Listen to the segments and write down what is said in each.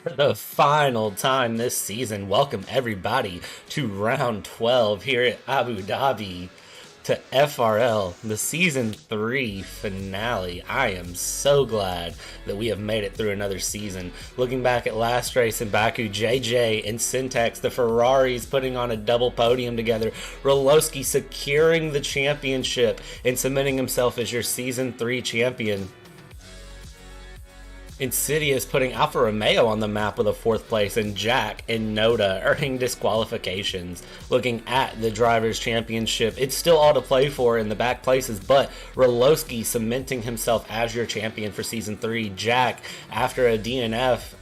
For the final time this season, welcome everybody to round 12 here at Abu Dhabi to FRL, the season 3 finale. I am so glad that we have made it through another season. Looking back at last race in Baku, JJ and Syntax, the Ferraris putting on a double podium together, RoLoSky securing the championship and cementing himself as your season 3 champion. Insidious putting Alfa Romeo on the map with a 4th place, and Jack and Noda earning disqualifications. Looking at the Drivers' Championship, it's still all to play for in the back places, but RoLoSky cementing himself as your champion for Season 3. Jack, after a DNF,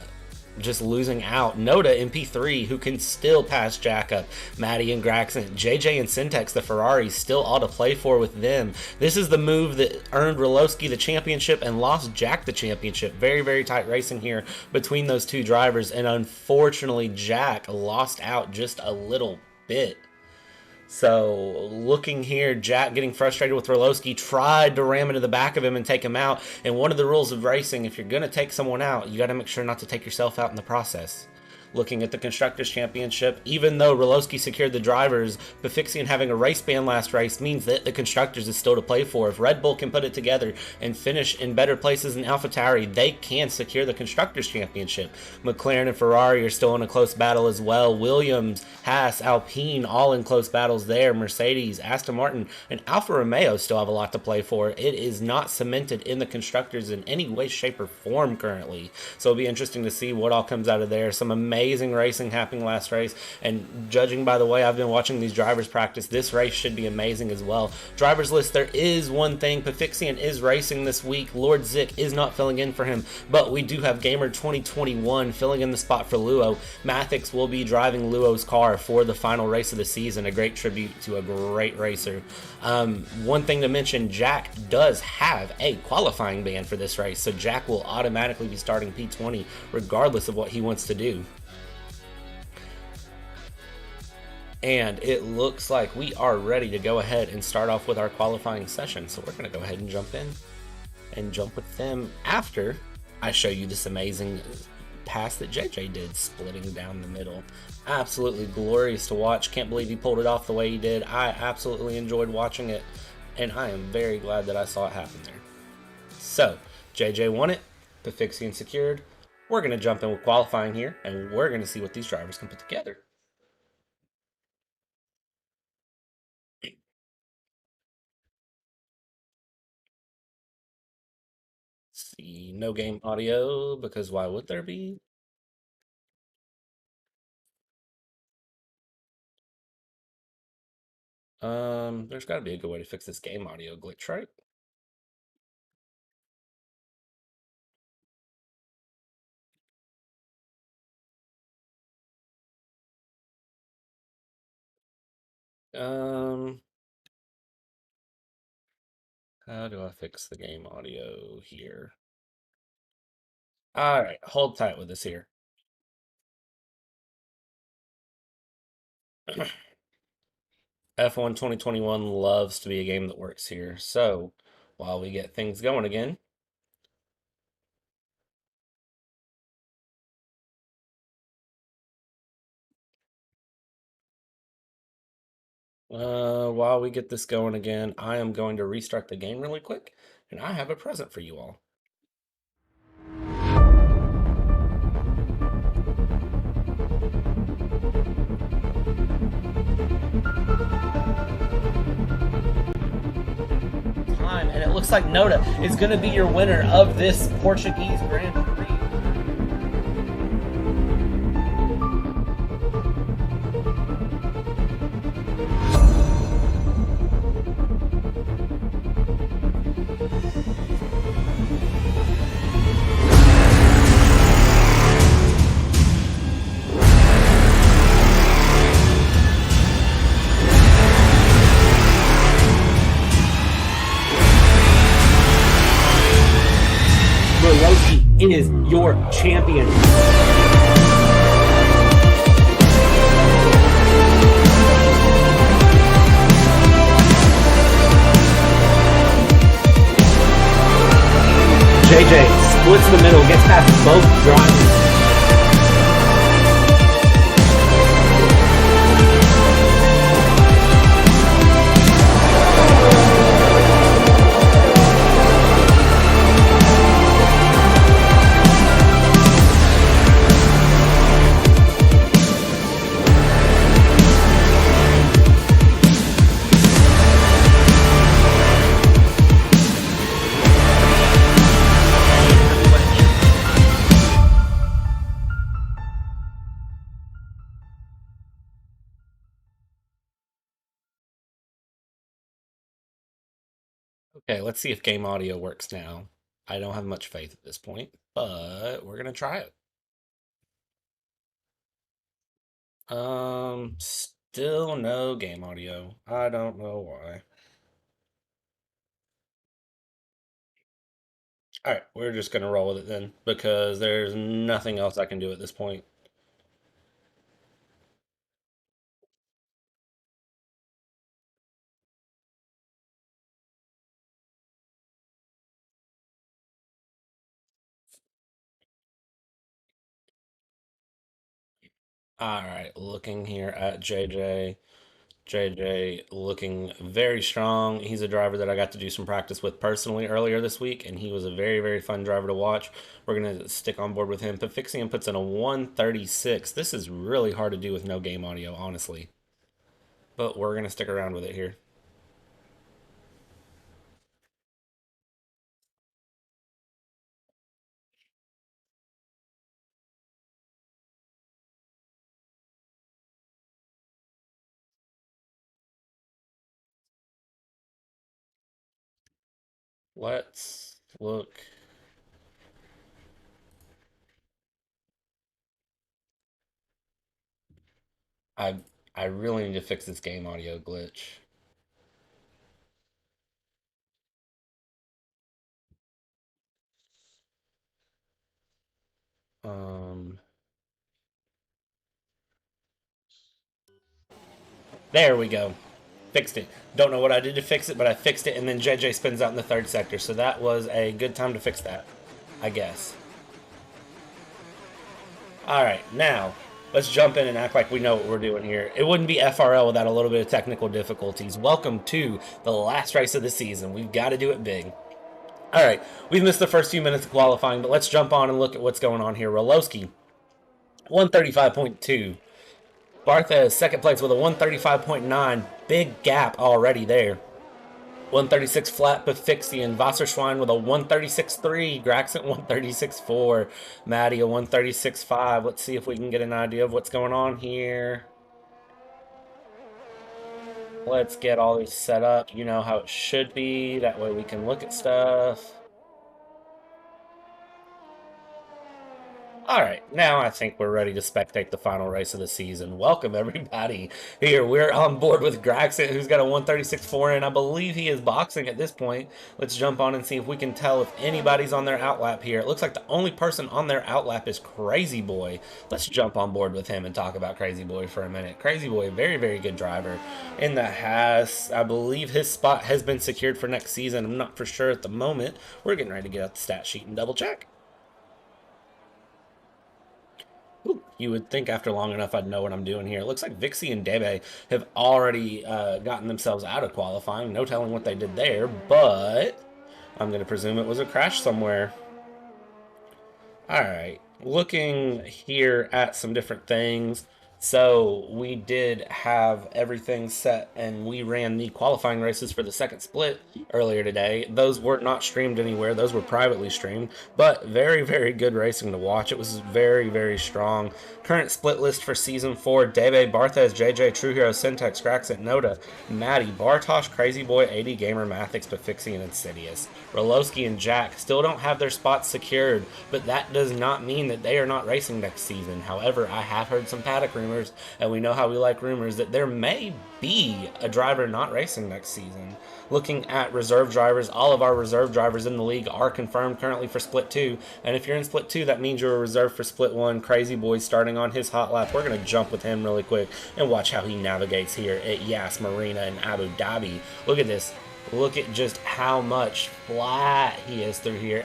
just losing out. Noda in P3, who can still pass Jack up. Maddie and Graxon, JJ and Syntax, the Ferraris, still all to play for with them. This is the move that earned RoLoSky the championship and lost Jack the championship. Very, very tight racing here between those two drivers, and unfortunately Jack lost out just a little bit. So, looking here, Jack getting frustrated with RoLoSky, tried to ram into the back of him and take him out. And one of the rules of racing, if you're going to take someone out, you got to make sure not to take yourself out in the process. Looking at the Constructors' Championship, even though RoLoSky secured the drivers, Foxxxes having a race ban last race means that the Constructors is still to play for. If Red Bull can put it together and finish in better places than AlphaTauri, they can secure the Constructors' Championship. McLaren and Ferrari are still in a close battle as well. Williams, Haas, Alpine, all in close battles there. Mercedes, Aston Martin, and Alfa Romeo still have a lot to play for. It is not cemented in the Constructors in any way, shape, or form currently. So it'll be interesting to see what all comes out of there. Some amazing racing happening last race, and judging by the way I've been watching these drivers practice, this race should be amazing as well. Drivers list, there is one thing: Foxxxes is racing this week. Lord Zick is not filling in for him, but we do have Gamer 2021 filling in the spot for Luo. Mathix will be driving Luo's car for the final race of the season, a great tribute to a great racer. One thing to mention, Jack does have a qualifying ban for this race, so Jack will automatically be starting P20 regardless of what he wants to do. And it looks like we are ready to go ahead and start off with our qualifying session. So we're going to go ahead and jump in and jump with them after I show you this amazing pass that JJ did, splitting down the middle. Absolutely glorious to watch. Can't believe he pulled it off the way he did. I absolutely enjoyed watching it, and I am very glad that I saw it happen there. So JJ won it, Foxxxes secured. We're going to jump in with qualifying here, and we're going to see what these drivers can put together. See, no game audio, because why would there be? There's got to be a good way to fix this game audio glitch, right? How do I fix the game audio here? All right, hold tight with us here. F1 2021 loves to be a game that works here. So while we get things going again, while we get this going again, I am going to restart the game really quick, and I have a present for you all. And it looks like Noda is going to be your winner of this Portuguese Grand Prix. RoLoSky is your champion. JJ splits the middle, gets past both drivers. Okay, let's see if game audio works now. I don't have much faith at this point, but we're gonna try it. Still no game audio. I don't know why. All right, we're just gonna roll with it then because there's nothing else I can do at this point. All right, looking here at JJ. JJ looking very strong. He's a driver that I got to do some practice with personally earlier this week, and he was a very, very fun driver to watch. We're going to stick on board with him. Foxxxes puts in a 136. This is really hard to do with no game audio, honestly. But we're going to stick around with it here. Let's look. I I really need to fix this game audio glitch. Um, there we go. Fixed it. Don't know what I did to fix it, but I fixed it, and then JJ spins out in the third sector. So that was a good time to fix that, I guess. All right, now let's jump in and act like we know what we're doing here. It wouldn't be FRL without a little bit of technical difficulties. Welcome to the last race of the season. We've got to do it big. All right, we've missed the first few minutes of qualifying, but let's jump on and look at what's going on here. RoLoSky, 135.2. Barthez, second place with a 135.9. Big gap already there. 136 flat Befixian, Wasserschwein with a 136.3, Graxon 136.4, Maddie a 136.5. Let's see if we can get an idea of what's going on here. Let's get all this set up. You know how it should be. That way we can look at stuff. All right, now I think we're ready to spectate the final race of the season. Welcome, everybody. Here, we're on board with Graxon, who's got a 136.4, and I believe he is boxing at this point. Let's jump on and see if we can tell if anybody's on their outlap here. It looks like the only person on their outlap is Crazy Boy. Let's jump on board with him and talk about Crazy Boy for a minute. Crazy Boy, very, very good driver in the Haas. I believe his spot has been secured for next season. I'm not for sure at the moment. We're getting ready to get out the stat sheet and double check. Ooh, you would think after long enough I'd know what I'm doing here. It looks like Vixie and Debe have already gotten themselves out of qualifying. No telling what they did there, but I'm going to presume it was a crash somewhere. All right, looking here at some different things. So we did have everything set, and we ran the qualifying races for the second split earlier today. Those were not streamed anywhere. Those were privately streamed, but very, very good racing to watch. It was very, very strong. Current split list for Season 4, Debe, Barthez, JJ, True Hero, Syntax, Graxit, Noda, Maddie, Bartosh, Crazy Boy, 80 Gamer, Mathix, Befixie, and Insidious. RoLoSky and Jack still don't have their spots secured, but that does not mean that they are not racing next season. However, I have heard some paddock rumors, and we know how we like rumors, that there may be a driver not racing next season. Looking at reserve drivers, all of our reserve drivers in the league are confirmed currently for Split 2, and if you're in Split 2, that means you're a reserve for Split 1. Crazy Boy starting on his hot lap. We're going to jump with him really quick and watch how he navigates here at Yas Marina in Abu Dhabi. Look at this. Look at just how much flat he is through here.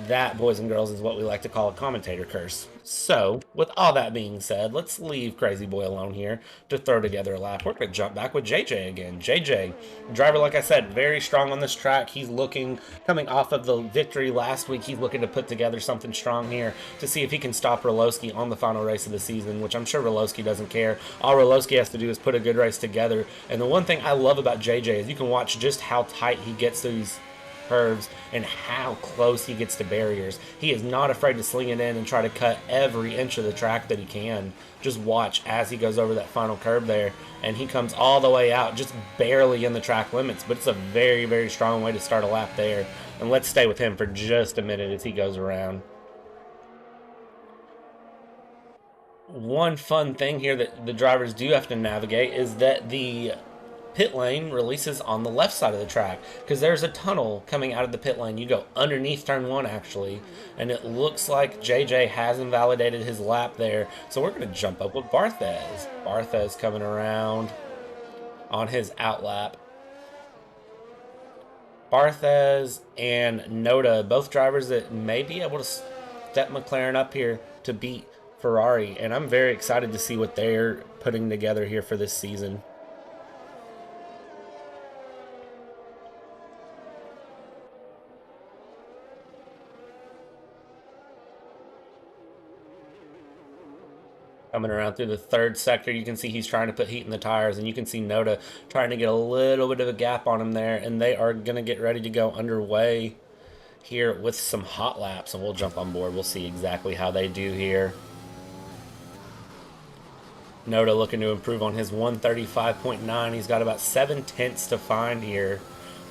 That, boys and girls, is what we like to call a commentator curse. So, with all that being said, let's leave Crazy Boy alone here to throw together a lap. We're going to jump back with JJ again. JJ, driver, like I said, very strong on this track. He's looking, coming off of the victory last week, he's looking to put together something strong here to see if he can stop RoLoSky on the final race of the season, which I'm sure RoLoSky doesn't care. All RoLoSky has to do is put a good race together. And the one thing I love about JJ is you can watch just how tight he gets these curves and how close he gets to barriers. He is not afraid to sling it in and try to cut every inch of the track that he can. Just watch as he goes over that final curve there, and he comes all the way out, just barely in the track limits, but it's a very, very strong way to start a lap there. And let's stay with him for just a minute as he goes around. One fun thing here that the drivers do have to navigate is that the pit lane releases on the left side of the track because there's a tunnel coming out of the pit lane. You go underneath turn one actually, and it looks like JJ has invalidated his lap there. So we're going to jump up with Barthez. Barthez coming around on his outlap. Barthez and Noda, both drivers that may be able to step McLaren up here to beat Ferrari, and I'm very excited to see what they're putting together here for this season. Coming around through the third sector, you can see he's trying to put heat in the tires, and you can see Noda trying to get a little bit of a gap on him there, and they are going to get ready to go underway here with some hot laps, and we'll jump on board. We'll see exactly how they do here. Noda looking to improve on his 135.9. He's got about 7/10 to find here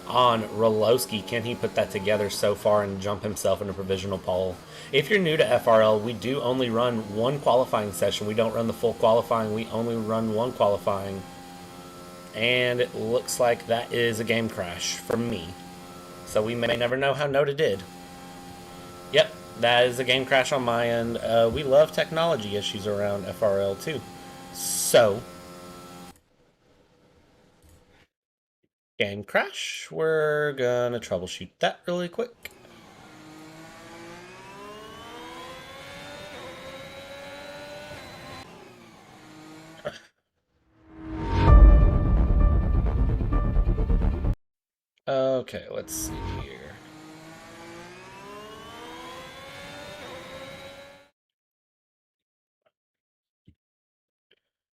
on RoLoSky. Can he put that together so far and jump himself in a provisional pole? If you're new to FRL, we do only run one qualifying session. We don't run the full qualifying. We only run one qualifying. And it looks like that is a game crash for me. So we may never know how Noda did. Yep, that is a game crash on my end. We love technology issues around FRL too. So, game crash. We're gonna troubleshoot that really quick. Okay, let's see here.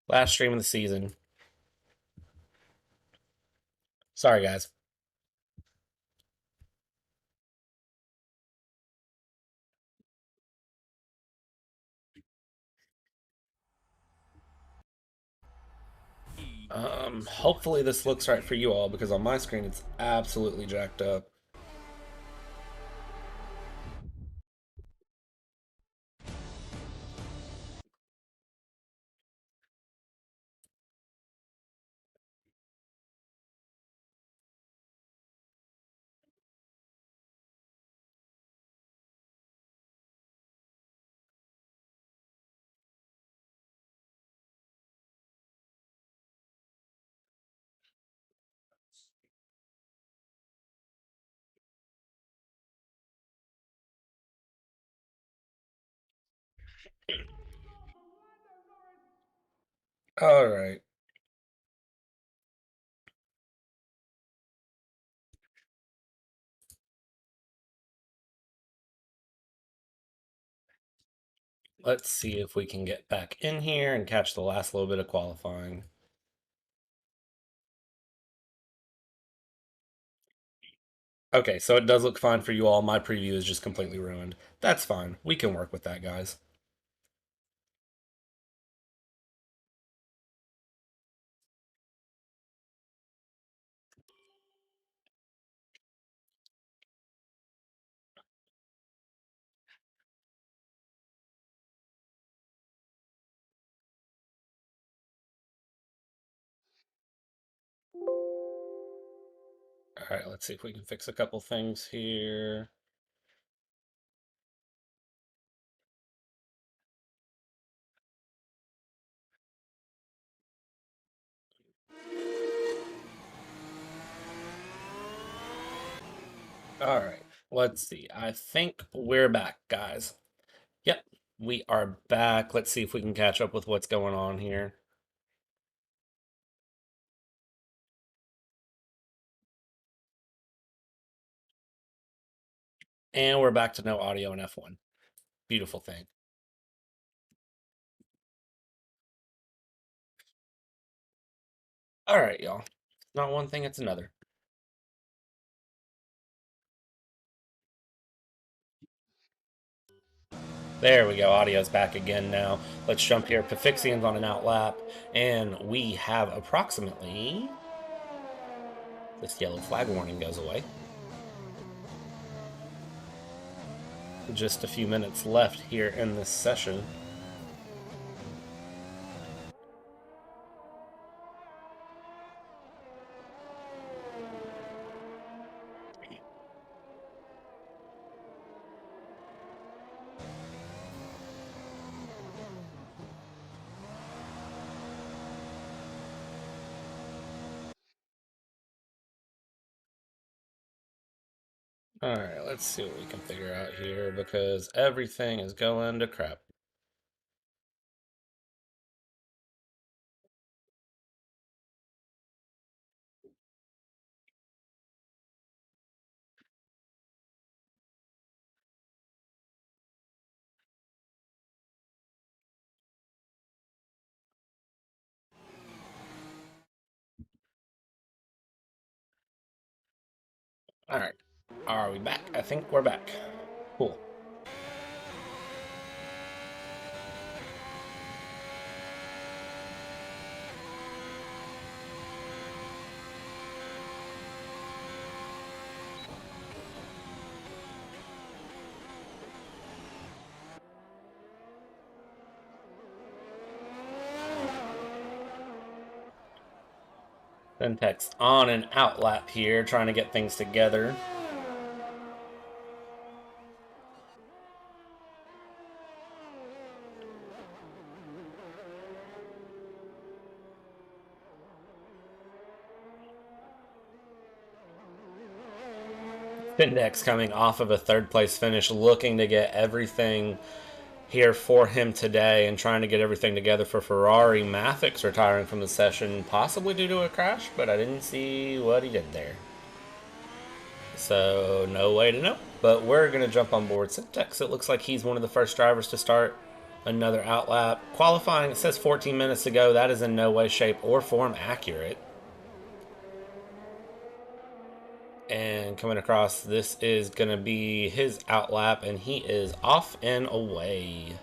Last stream of the season. Sorry, guys. Hopefully this looks right for you all because on my screen it's absolutely jacked up. All right. Let's see if we can get back in here and catch the last little bit of qualifying. Okay, so it does look fine for you all. My preview is just completely ruined. That's fine. We can work with that, guys. All right, let's see if we can fix a couple things here. All right, let's see. I think we're back, guys. Yep, we are back. Let's see if we can catch up with what's going on here. And we're back to no audio in F1. Beautiful thing. All right, y'all. Not one thing, it's another. There we go, audio's back again now. Let's jump here. Foxxxes on an outlap, and we have approximately... This yellow flag warning goes away. Just a few minutes left here in this session. Alright, let's see what we can figure out here, because everything is going to crap. Alright, are we back? I think we're back. Cool. Syntex on an outlap here, trying to get things together. Syntex coming off of a third place finish, looking to get everything here for him today and trying to get everything together for Ferrari. Mathic's retiring from the session, possibly due to a crash, but I didn't see what he did there. So no way to know. But we're going to jump on board Syntex. It looks like he's one of the first drivers to start another outlap. Qualifying, it says 14 minutes to go. That is in no way, shape, or form accurate. And coming across, this is going to be his outlap, and he is off and away.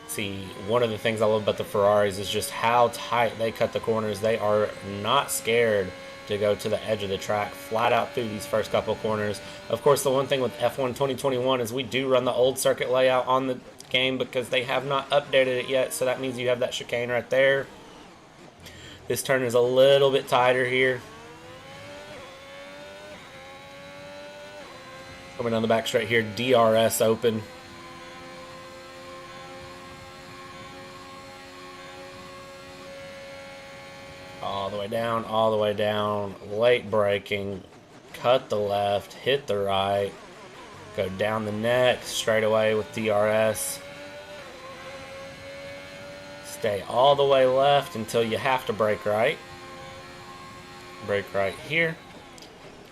See, one of the things I love about the Ferraris is just how tight they cut the corners. They are not scared to go to the edge of the track, flat out through these first couple corners. Of course, the one thing with F1 2021 is we do run the old circuit layout on the game because they have not updated it yet, so that means you have that chicane right there. This turn is a little bit tighter here. Coming down the back straight here, DRS open. All the way down, all the way down. Late braking. Cut the left, hit the right. Go down the neck, straight away with DRS. Stay all the way left until you have to brake right. Brake right here.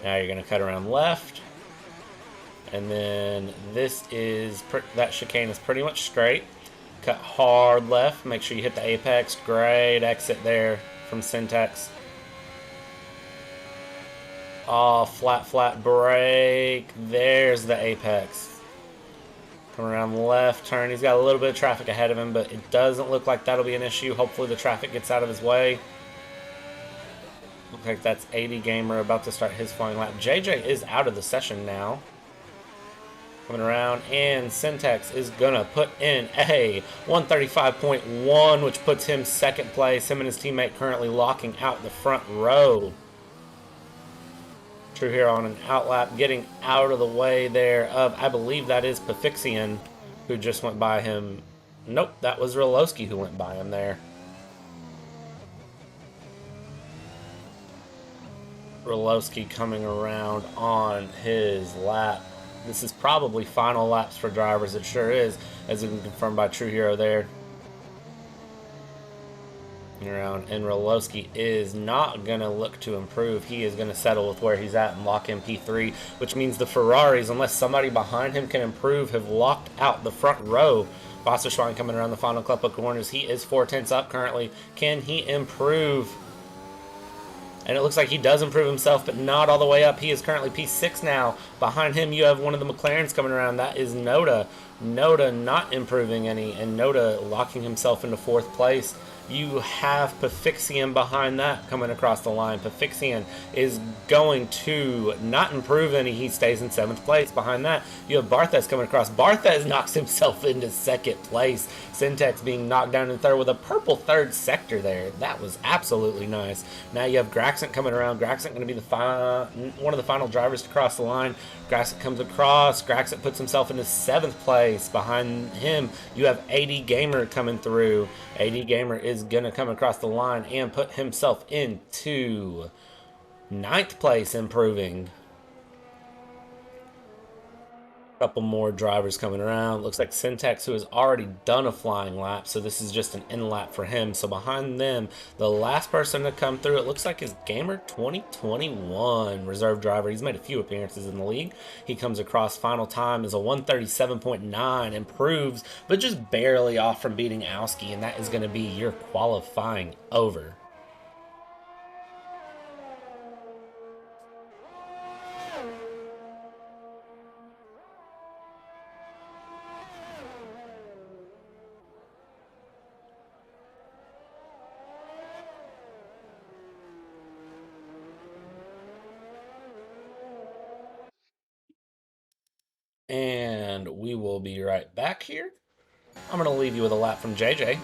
Now you're going to cut around left. And then this is, that chicane is pretty much straight. Cut hard left. Make sure you hit the apex. Great exit there from Syntex. Oh, flat brake. There's the apex. Come around left turn. He's got a little bit of traffic ahead of him, but it doesn't look like that'll be an issue. Hopefully the traffic gets out of his way. Looks like that's 80 Gamer about to start his flying lap. JJ is out of the session now. Coming around, and Syntex is gonna put in a 135.1, which puts him second place. Him and his teammate currently locking out the front row. True here on an outlap, getting out of the way there of, I believe that is Foxxxes, who just went by him. Nope, that was RoLoSky who went by him there. RoLoSky coming around on his lap. This is probably final laps for drivers. It sure is, as we can confirm by True Hero there. Around, and RoLoSky is not going to look to improve. He is going to settle with where he's at and lock in P3, which means the Ferraris, unless somebody behind him can improve, have locked out the front row. Foxxxes coming around the final couple of corners. He is 4/10 up currently. Can he improve? And it looks like he does improve himself, but not all the way up. He is currently P6 now. Behind him, you have one of the McLarens coming around. That is Noda. Noda not improving any, and Noda locking himself into 4th place. You have Pafixian behind that coming across the line. Pafixian is going to not improve any. He stays in 7th place. Behind that, you have Barthez coming across. Barthez knocks himself into 2nd place. Syntax being knocked down in 3rd with a purple 3rd sector there. That was absolutely nice. Now you have Graxent coming around. Graxent going to be one of the final drivers to cross the line. Graxent comes across. Graxent puts himself into 7th place. Behind him, you have AD Gamer coming through. AD Gamer is going to come across the line and put himself into 9th place, improving. Couple more drivers coming around. Looks like Syntax, who has already done a flying lap, so this is just an in lap for him. So behind them, the last person to come through, it looks like, is Gamer 2021, reserve driver. He's made a few appearances in the league. He comes across. Final time is a 137.9, improves, but just barely off from beating Owski, and that is going to be your qualifying over. And we will be right back here. I'm going to leave you with a lap from JJ.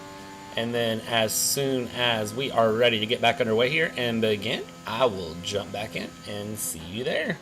And then as soon as we are ready to get back underway here and begin, I will jump back in and see you there.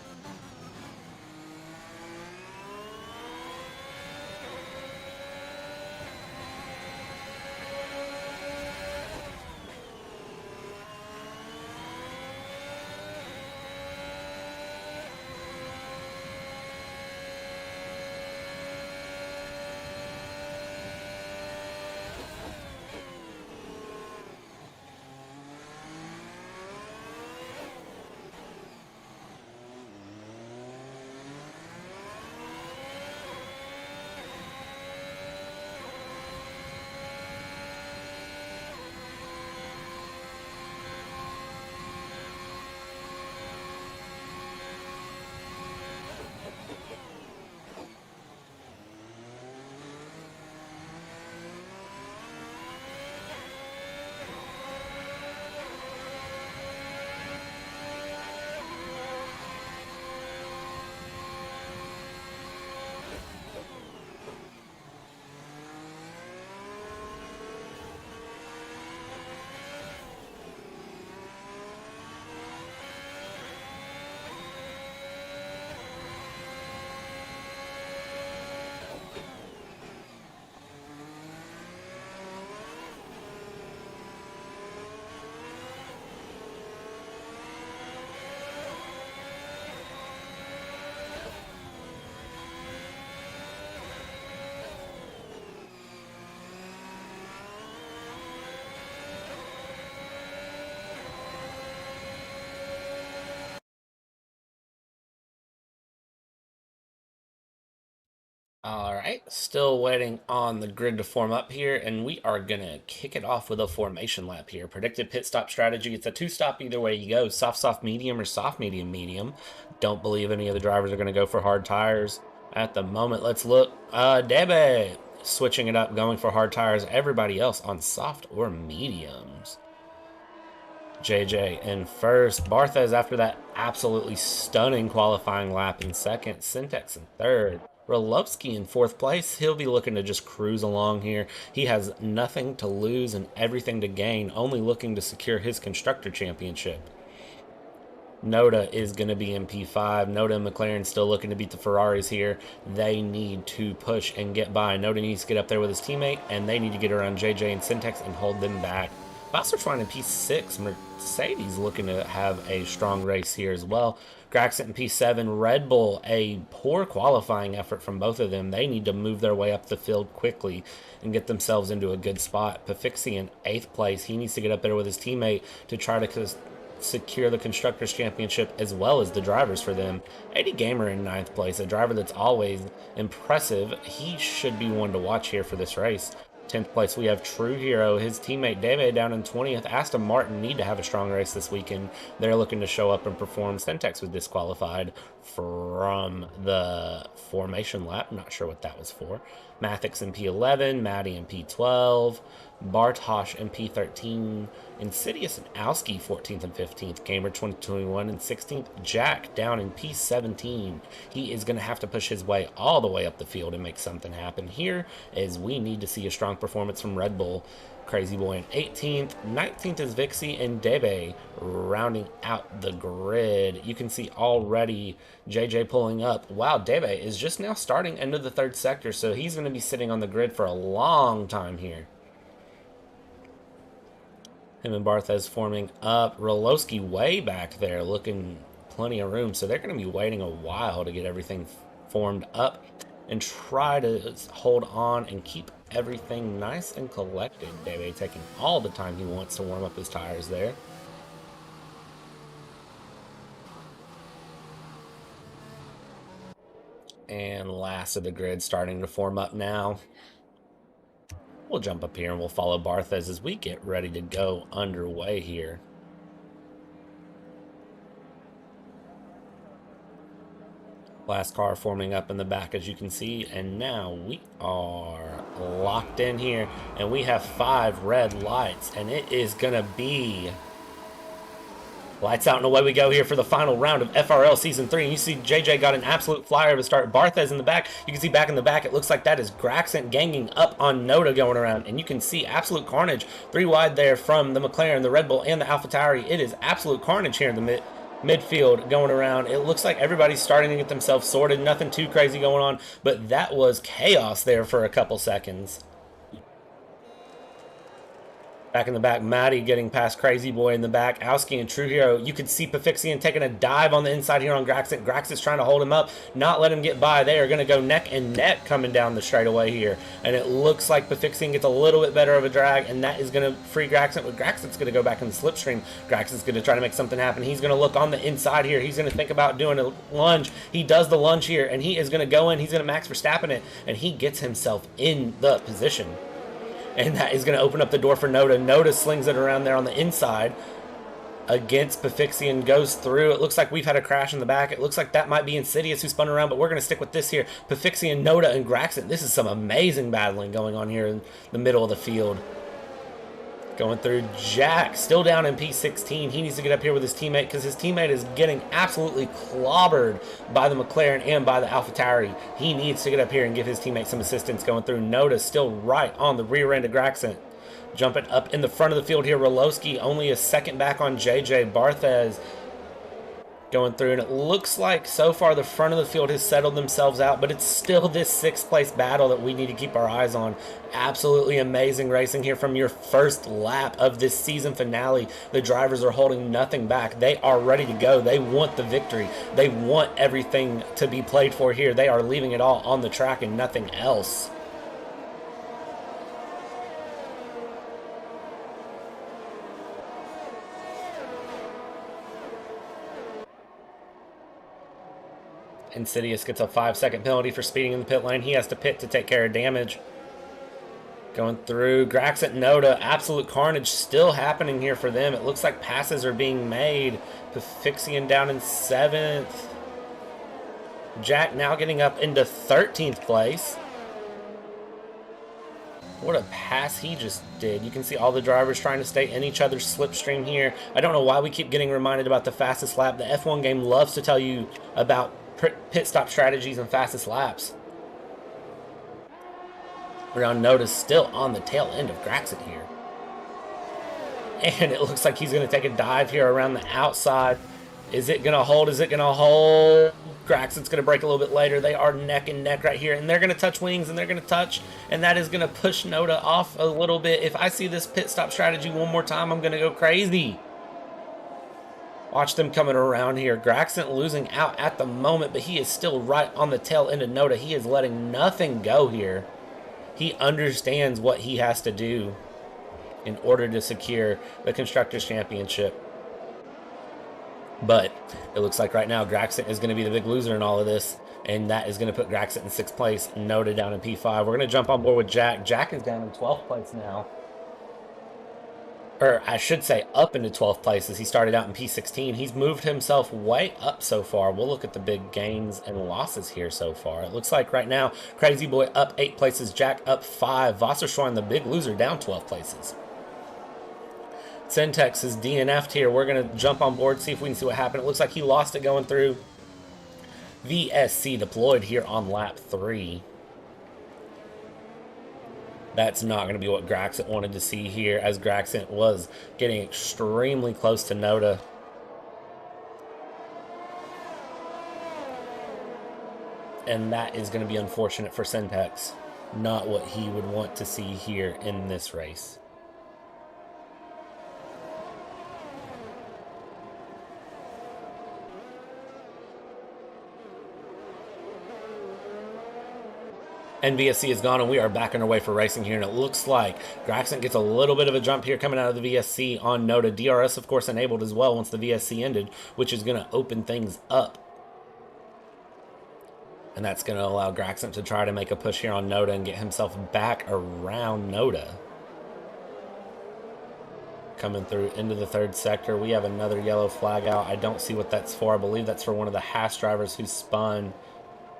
All right, still waiting on the grid to form up here, and we are going to kick it off with a formation lap here. Predicted pit stop strategy. It's a 2-stop either way you go. Soft, soft, medium, or soft, medium, medium. Don't believe any of the drivers are going to go for hard tires at the moment. Let's look. Debe switching it up, going for hard tires. Everybody else on soft or mediums. JJ in first. Barthez after that absolutely stunning qualifying lap in second. Syntax in third. RoLoSky in 4th place. He'll be looking to just cruise along here. He has nothing to lose and everything to gain, only looking to secure his constructor championship. Noda is going to be in P5. Noda and McLaren still looking to beat the Ferraris here. They need to push and get by. Noda needs to get up there with his teammate, and they need to get around JJ and Syntax and hold them back. Wasserschwein in P6. Mercedes looking to have a strong race here as well. Graxent in P7. Red Bull, a poor qualifying effort from both of them. They need to move their way up the field quickly and get themselves into a good spot. Pafixi in 8th place. He needs to get up there with his teammate to try to secure the Constructors' Championship as well as the drivers for them. AD Gamer in 9th place, a driver that's always impressive. He should be one to watch here for this race. 10th place, we have True Hero. His teammate Dave down in 20th. Aston Martin need to have a strong race this weekend. They're looking to show up and perform. Syntex was disqualified from the formation lap. Not sure what that was for. Mathix in P11, Maddie in P12, Bartosh in P13, Insidious and Owski 14th and 15th, Gamer 2021 and 16th, Jack down in P17. He is going to have to push his way all the way up the field and make something happen here, as we need to see a strong performance from Red Bull. Crazy Boy in 18th, 19th is Vixie and Debe rounding out the grid. You can see already JJ pulling up. Wow, Debe is just now starting into the third sector, so he's going to be sitting on the grid for a long time here. Him and Barthez forming up. RoLoSky way back there, looking plenty of room, so they're going to be waiting a while to get everything formed up and try to hold on and keep everything nice and collected. Dave taking all the time he wants to warm up his tires there. And last of the grid starting to form up now. We'll jump up here and we'll follow Barthez as we get ready to go underway here. Last car forming up in the back, as you can see, and now we are locked in here, and we have 5 red lights, and it is gonna be lights out and away we go here for the final round of FRL Season 3. And you see JJ got an absolute flyer of a start. Barthez in the back. You can see back in the back, it looks like that is Graxent ganging up on Noda going around. And you can see absolute carnage. 3 wide there from the McLaren, the Red Bull, and the AlphaTauri. It is absolute carnage here in the midfield going around. It looks like everybody's starting to get themselves sorted. Nothing too crazy going on, but that was chaos there for a couple seconds. Back in the back, Maddie getting past Crazy Boy in the back. Owski and True Hero. You could see Pafixian taking a dive on the inside here on Graxent. Graxent's trying to hold him up, not let him get by. They are going to go neck and neck coming down the straightaway here. And it looks like Pafixian gets a little bit better of a drag, and that is going to free Graxent. But Graxent's going to go back in the slipstream. Graxent's going to try to make something happen. He's going to look on the inside here. He's going to think about doing a lunge. He does the lunge here, and he is going to go in. He's going to Max Verstappen it, and he gets himself in the position. And that is going to open up the door for Noda. Noda slings it around there on the inside against Pafixian, goes through. It looks like we've had a crash in the back. It looks like that might be Insidious who spun around, but we're going to stick with this here. Pafixian, Noda, and Graxent. This is some amazing battling going on here in the middle of the field. Going through Jack, still down in P16. He needs to get up here with his teammate because his teammate is getting absolutely clobbered by the McLaren and by the AlphaTauri. He needs to get up here and give his teammate some assistance. Going through Noda, still right on the rear end of Graxent. Jumping up in the front of the field here, RoLoSky only a second back on JJ. Barthez going through, and it looks like so far the front of the field has settled themselves out, but it's still this 6th place battle that we need to keep our eyes on. Absolutely amazing racing here from your first lap of this season finale. The drivers are holding nothing back. They are ready to go. They want the victory. They want everything to be played for here. They are leaving it all on the track and nothing else. Insidious gets a 5-second penalty for speeding in the pit lane. He has to pit to take care of damage. Going through Graxent, Noda, absolute carnage still happening here for them. It looks like passes are being made. Pafixian down in 7th. Jack now getting up into 13th place. What a pass he just did. You can see all the drivers trying to stay in each other's slipstream here. I don't know why we keep getting reminded about the fastest lap. The F1 game loves to tell you about pit stop strategies and fastest laps. Around Noda's still on the tail end of Graxent here. And it looks like he's going to take a dive here around the outside. Is it going to hold? Is it going to hold? Graxent's going to break a little bit later. They are neck and neck right here. And they're going to touch wings, and they're going to touch. And that is going to push Noda off a little bit. If I see this pit stop strategy one more time, I'm going to go crazy. Watch them coming around here. Graxent losing out at the moment, but he is still right on the tail end of Noda. He is letting nothing go here. He understands what he has to do in order to secure the Constructors' Championship. But it looks like right now Graxent is going to be the big loser in all of this, and that is going to put Graxent in 6th place, Noda down in P5. We're going to jump on board with Jack. Jack is down in 12th place now. Or I should say up into 12th place as he started out in P16. He's moved himself way up so far. We'll look at the big gains and losses here so far. It looks like right now, Crazy Boy up 8 places, Jack up 5. Wasserschwein, the big loser, down 12 places. Syntex is DNF'd here. We're going to jump on board, see if we can see what happened. It looks like he lost it going through. VSC deployed here on lap 3. That's not going to be what Graxent wanted to see here, as Graxent was getting extremely close to Noda. And that is going to be unfortunate for Syntex. Not what he would want to see here in this race. And VSC is gone, and we are back on our way for racing here. And it looks like Graxent gets a little bit of a jump here coming out of the VSC on Noda. DRS, of course, enabled as well once the VSC ended, which is going to open things up. And that's going to allow Graxent to try to make a push here on Noda and get himself back around Noda. Coming through into the 3rd sector, we have another yellow flag out. I don't see what that's for. I believe that's for one of the Haas drivers who spun.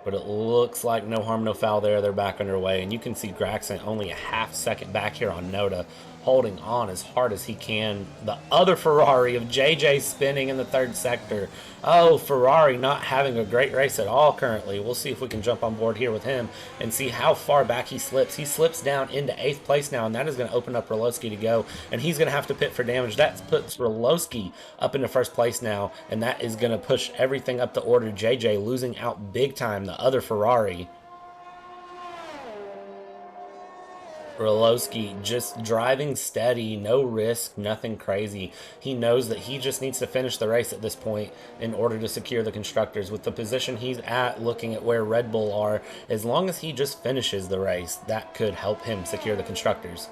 But it looks like no harm, no foul there. They're back underway. And you can see Graxent only a half second back here on Noda, holding on as hard as he can. The other Ferrari of JJ spinning in the 3rd sector. Oh, Ferrari not having a great race at all currently. We'll see if we can jump on board here with him and see how far back he slips. He slips down into 8th place now, and that is going to open up RoLoSky to go. And he's going to have to pit for damage. That puts RoLoSky up into 1st place now, and that is going to push everything up the order. JJ losing out big time, the other Ferrari. RoLoSky just driving steady, no risk, nothing crazy. He knows that he just needs to finish the race at this point in order to secure the constructors. With the position he's at, looking at where Red Bull are, as long as he just finishes the race, that could help him secure the constructors.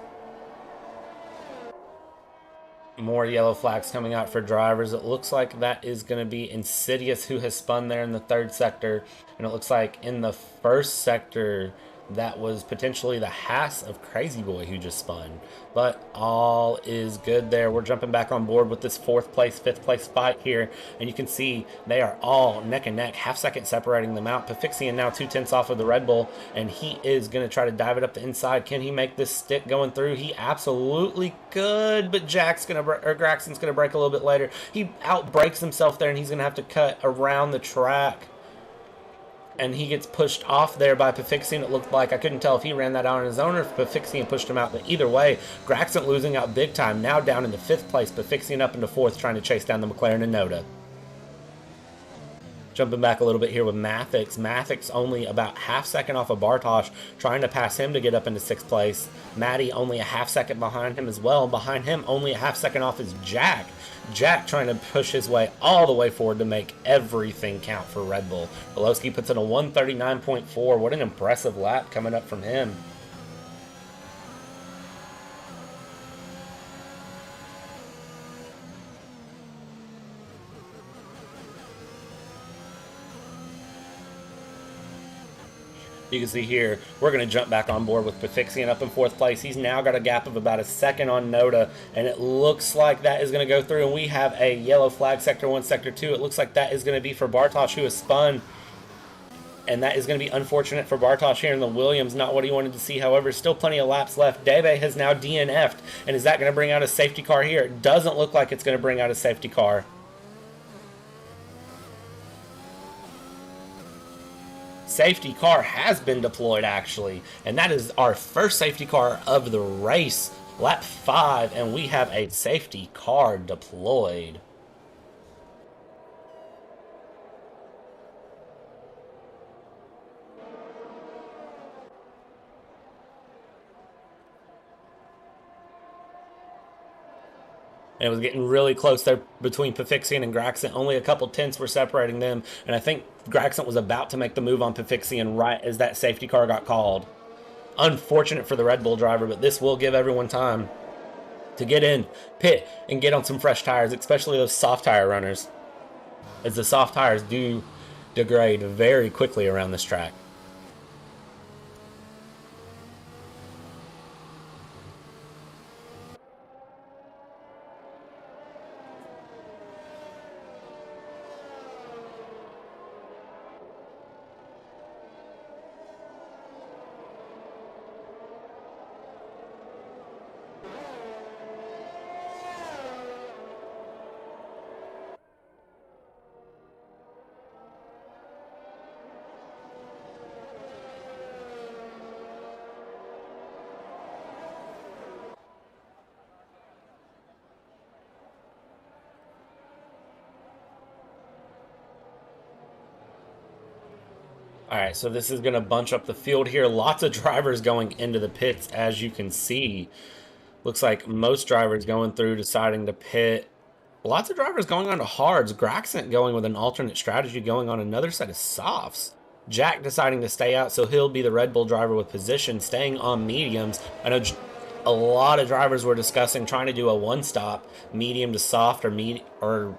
More yellow flags coming out for drivers. It looks like that is going to be Insidious, who has spun there in the 3rd sector. And it looks like in the 1st sector, that was potentially the Haas of Crazy Boy who just spun. But all is good there. We're jumping back on board with this 4th place, 5th place fight here. And you can see they are all neck and neck, half second separating them out. Pafixian now 2/10 off of the Red Bull, and he is going to try to dive it up the inside. Can he make this stick going through? He absolutely could, but Graxent's going to break a little bit later. He outbrakes himself there, and he's going to have to cut around the track. And he gets pushed off there by Pafixian. It looked like, I couldn't tell if he ran that out on his own or if Pafixian pushed him out. But either way, Graxent losing out big time. Now down into 5th place. Pafixian up into 4th, trying to chase down the McLaren and Noda. Jumping back a little bit here with Mathix. Mathix only about half second off of Bartosz, trying to pass him to get up into 6th place. Matty only a half second behind him as well. Behind him, only a half second off is Jack. Jack trying to push his way all the way forward to make everything count for Red Bull. RoLoSky puts in a 139.4. What an impressive lap coming up from him. You can see here, we're going to jump back on board with Pafixian up in 4th place. He's now got a gap of about a second on Noda, and it looks like that is going to go through, and we have a yellow flag, Sector 1, Sector 2. It looks like that is going to be for Bartosz, who has spun, and that is going to be unfortunate for Bartosz here in the Williams, not what he wanted to see. However, still plenty of laps left. Debe has now DNF'd, and is that going to bring out a safety car here? It doesn't look like it's going to bring out a safety car. Safety car has been deployed, actually, and that is our first safety car of the race, lap 5, and we have a safety car deployed. And it was getting really close there between Pafixian and Graxent. Only a couple tenths were separating them. And I think Graxent was about to make the move on Pafixian right as that safety car got called. Unfortunate for the Red Bull driver, but this will give everyone time to get in, pit, and get on some fresh tires, especially those soft tire runners. as the soft tires do degrade very quickly around this track. All right, so this is going to bunch up the field here. Lots of drivers going into the pits, as you can see. Looks like most drivers going through deciding to pit. Lots of drivers going on to hards. Graxent going with an alternate strategy, going on another set of softs. Jack deciding to stay out, so he'll be the Red Bull driver with position, staying on mediums. I know a lot of drivers were discussing trying to do a one-stop, medium to soft or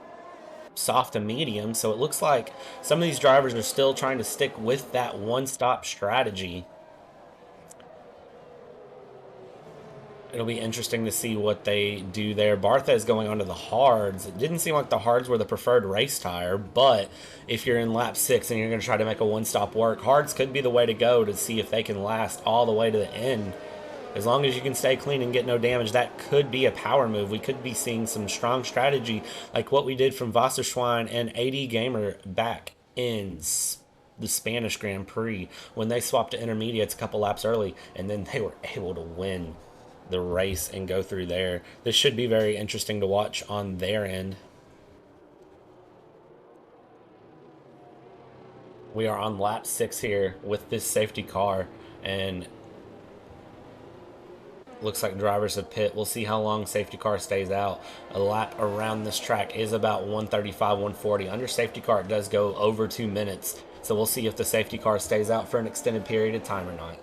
soft to medium. So it looks like some of these drivers are still trying to stick with that one-stop strategy. It'll be interesting to see what they do there. Barthez going onto the hards. It didn't seem like the hards were the preferred race tire, but if you're in lap 6 and you're going to try to make a one-stop work, hards could be the way to go to see if they can last all the way to the end. As long as you can stay clean and get no damage, that could be a power move. We could be seeing some strong strategy like what we did from Wasserschwein and AD Gamer back in the Spanish Grand Prix when they swapped to intermediates a couple laps early, and then they were able to win the race and go through there. This should be very interesting to watch on their end. We are on lap 6 here with this safety car, and looks like drivers have pit. We'll see how long safety car stays out. A lap around this track is about 135, 140. Under safety car, it does go over 2 minutes. So we'll see if the safety car stays out for an extended period of time or not.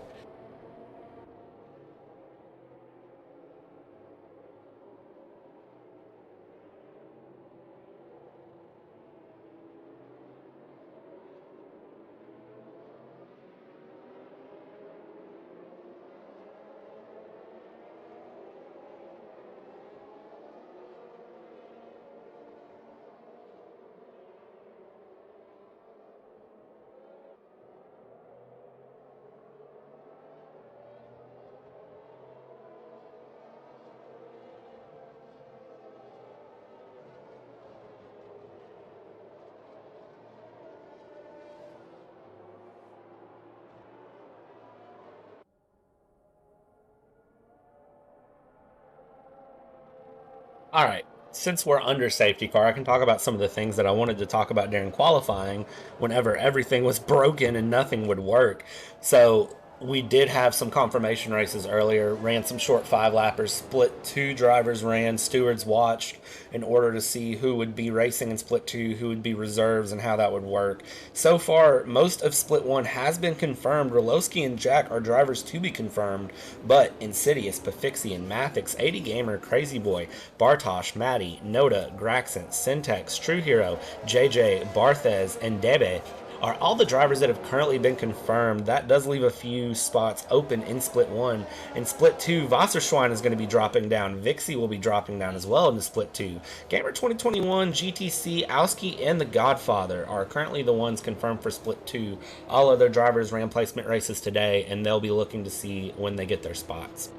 All right. Since we're under safety car, I can talk about some of the things that I wanted to talk about during qualifying whenever everything was broken and nothing would work. So we did have some confirmation races earlier, ran some short 5-lappers, split 2 drivers ran, stewards watched in order to see who would be racing in split 2, who would be reserves, and how that would work. So far, most of split 1 has been confirmed. RoLoSky and Jack are drivers to be confirmed, but Insidious, Pafixi, and Mathix, 80 Gamer, Crazy Boy, Bartosh, Maddie, Noda, Graxent, Syntex, True Hero, JJ, Barthez, and Debe are all the drivers that have currently been confirmed. That does leave a few spots open in Split 1. In Split 2, Wasserschwein is going to be dropping down. Vixie will be dropping down as well into Split 2. Gamer 2021, GTC, Owski, and The Godfather are currently the ones confirmed for Split 2. All other drivers ran placement races today, and they'll be looking to see when they get their spots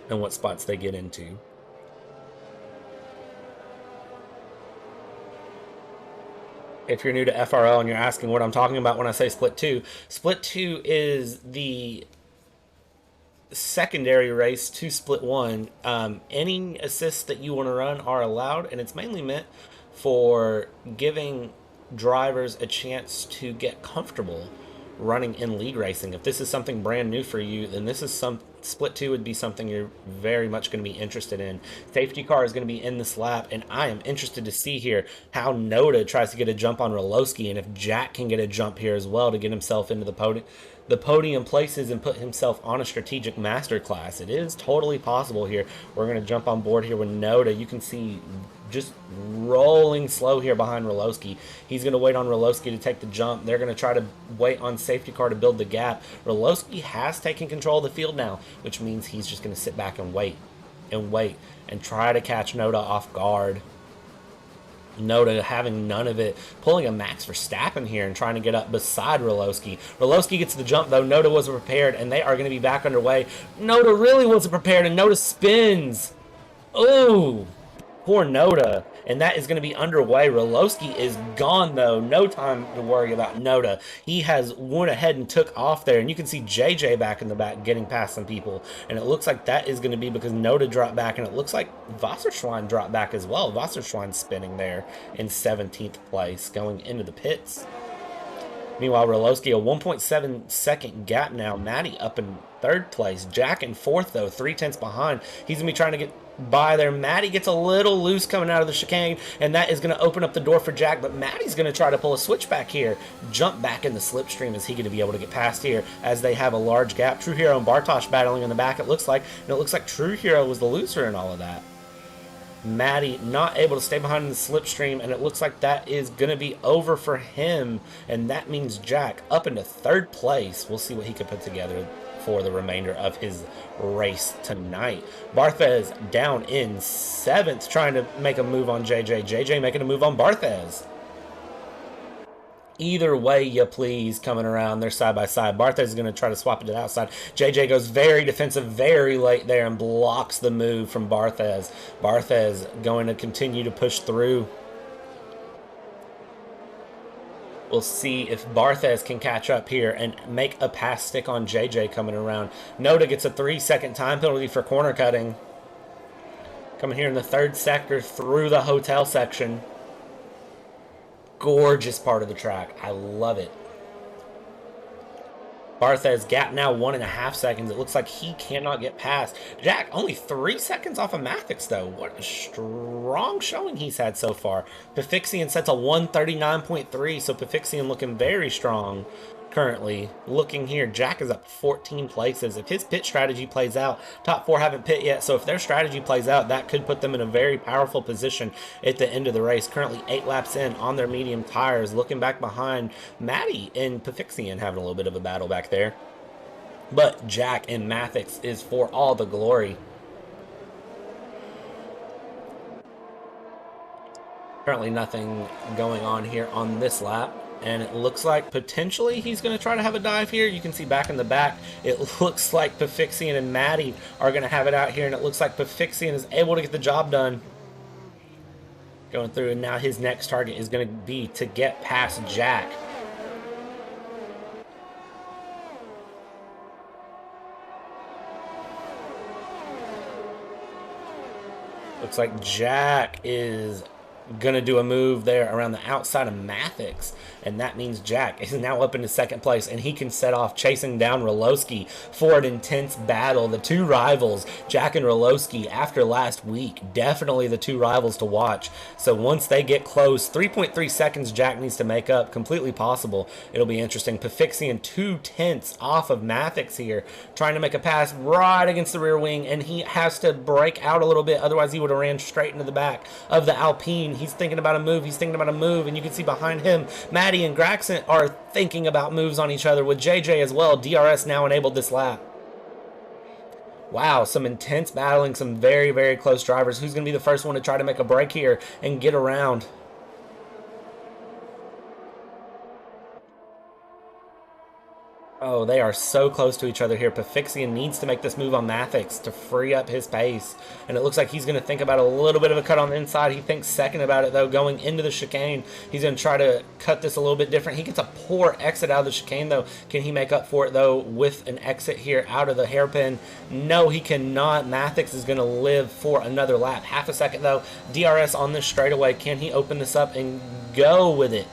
and what spots they get into. If you're new to FRL and you're asking what I'm talking about when I say Split 2, Split 2 is the secondary race to Split 1. Any assists that you want to run are allowed, and it's mainly meant for giving drivers a chance to get comfortable running in league racing. If this is something brand new for you, then this is Split 2 would be something you're very much going to be interested in. Safety car is going to be in this lap, and I am interested to see here how Noda tries to get a jump on RoLoSky, and if Jack can get a jump here as well to get himself into the podium places and put himself on a strategic masterclass. It is totally possible here. We're going to jump on board here with Noda. You can see just rolling slow here behind RoLoSky. He's going to wait on RoLoSky to take the jump. They're going to try to wait on safety car to build the gap. RoLoSky has taken control of the field now, which means he's just going to sit back and wait and try to catch Noda off guard. Noda having none of it, pulling a Max Verstappen here and trying to get up beside RoLoSky. RoLoSky gets the jump though. Noda wasn't prepared, and they are going to be back underway. Noda really wasn't prepared, and Noda spins. Ooh, poor Noda. And that is going to be underway. RoLoSky is gone though. No time to worry about Noda. He has went ahead and took off there. And you can see JJ back in the back getting past some people. And it looks like that is going to be because Noda dropped back. And it looks like Wasserschwein dropped back as well. Wasserschwein spinning there in 17th place going into the pits. Meanwhile, RoLoSky, a 1.7 second gap now. Matty up in 3rd place. Jack in 4th, though, 3/10 behind. He's going to be trying to get by there. Matty gets a little loose coming out of the chicane, and that is going to open up the door for Jack, but Matty's going to try to pull a switchback here. Jump back in the slipstream. Is he going to be able to get past here as they have a large gap? True Hero and Bartosz battling in the back, it looks like, and it looks like True Hero was the loser in all of that. Matty not able to stay behind in the slipstream, and it looks like that is going to be over for him, and that means Jack up into 3rd place. We'll see what he can put together for the remainder of his race tonight. Barthez down in 7th, trying to make a move on JJ. JJ making a move on Barthez. Either way you please, coming around. They're side by side. Barthez is going to try to swap it to the outside. JJ goes very defensive very late there and blocks the move from Barthez. Barthez going to continue to push through. We'll see if Barthez can catch up here and make a pass stick on JJ coming around. Noda gets a 3-second time penalty for corner cutting. Coming here in the 3rd sector through the hotel section. Gorgeous part of the track. I love it. Barthez gap now 1.5 seconds. It looks like he cannot get past. Jack only 3 seconds off of Mathix though. What a strong showing he's had so far. Pafixian sets a 139.3, so Pafixian looking very strong currently. Looking here, Jack is up 14 places. If his pit strategy plays out, top 4 haven't pit yet, so if their strategy plays out, that could put them in a very powerful position at the end of the race. Currently 8 laps in on their medium tires. Looking back behind, Matty and Pafixian having a little bit of a battle back there. But Jack and Mathix is for all the glory. Currently nothing going on here on this lap. And it looks like potentially he's going to try to have a dive here. You can see back in the back, it looks like Pafixian and Matty are going to have it out here. And it looks like Pafixian is able to get the job done. Going through, and now his next target is going to be to get past Jack. Looks like Jack is going to do a move there around the outside of Mathix, and that means Jack is now up into 2nd place, and he can set off chasing down RoLoSky for an intense battle. The two rivals, Jack and RoLoSky, after last week, definitely the two rivals to watch. So once they get close, 3.3 seconds Jack needs to make up, completely possible. It'll be interesting. Pafixian 2/10 off of Mathix here, trying to make a pass right against the rear wing, and he has to break out a little bit, otherwise he would have ran straight into the back of the Alpine. He's thinking about a move. He's thinking about a move, and you can see behind him, Matty and Graxon are thinking about moves on each other with JJ as well. DRS now enabled this lap. Wow, some intense battling, some very, very close drivers. Who's going to be the first one to try to make a break here and get around? Oh, they are so close to each other here. Pafixian needs to make this move on Mathix to free up his pace. And it looks like he's going to think about a little bit of a cut on the inside. He thinks second about it, though, going into the chicane. He's going to try to cut this a little bit different. He gets a poor exit out of the chicane, though. Can he make up for it, though, with an exit here out of the hairpin? No, he cannot. Mathix is going to live for another lap. Half a second, though. DRS on this straightaway. Can he open this up and go with it?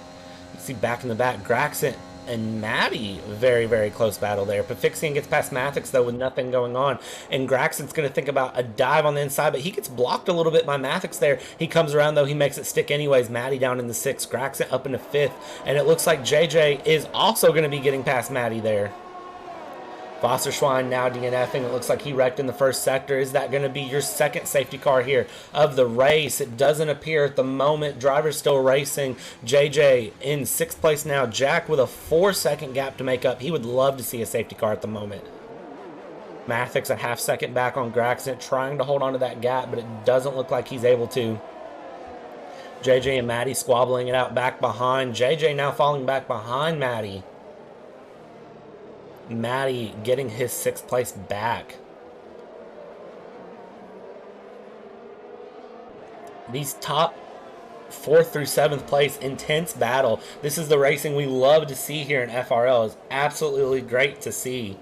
You see back in the back, Graxon and Matty, very, very close battle there. Pafixian gets past Mathix, though, with nothing going on. And Graxon's going to think about a dive on the inside, but he gets blocked a little bit by Mathix there. He comes around, though. He makes it stick anyways. Matty down in the 6th. Graxon up in the 5th. And it looks like JJ is also going to be getting past Matty there. Wasserschwein now DNFing. It looks like he wrecked in the first sector. Is that going to be your second safety car here of the race? It doesn't appear at the moment. Drivers still racing. JJ in 6th place now. Jack with a 4-second gap to make up. He would love to see a safety car at the moment. Mathic's a half-second back on Gragson, trying to hold on to that gap, but it doesn't look like he's able to. JJ and Maddie squabbling it out back behind. JJ now falling back behind Maddie. Maddie getting his 6th place back. These top 4th through 7th place, intense battle. This is the racing we love to see here in FRL. It's absolutely great to see.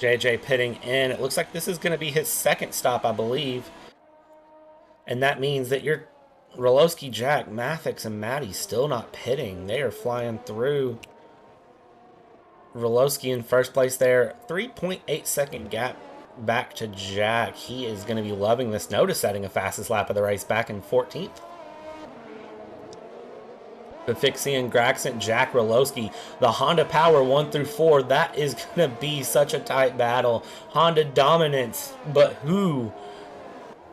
JJ pitting in. It looks like this is going to be his 2nd stop, I believe. And that means that your RoLoSky, Jack, Mathix, and Maddie still not pitting. They are flying through. RoLoSky in 1st place there. 3.8-second gap back to Jack. He is going to be loving this. Notice setting a fastest lap of the race back in 14th. Foxxxes and Gragson, Jack, RoLoSky. The Honda Power 1 through 4. That is going to be such a tight battle. Honda dominance, but who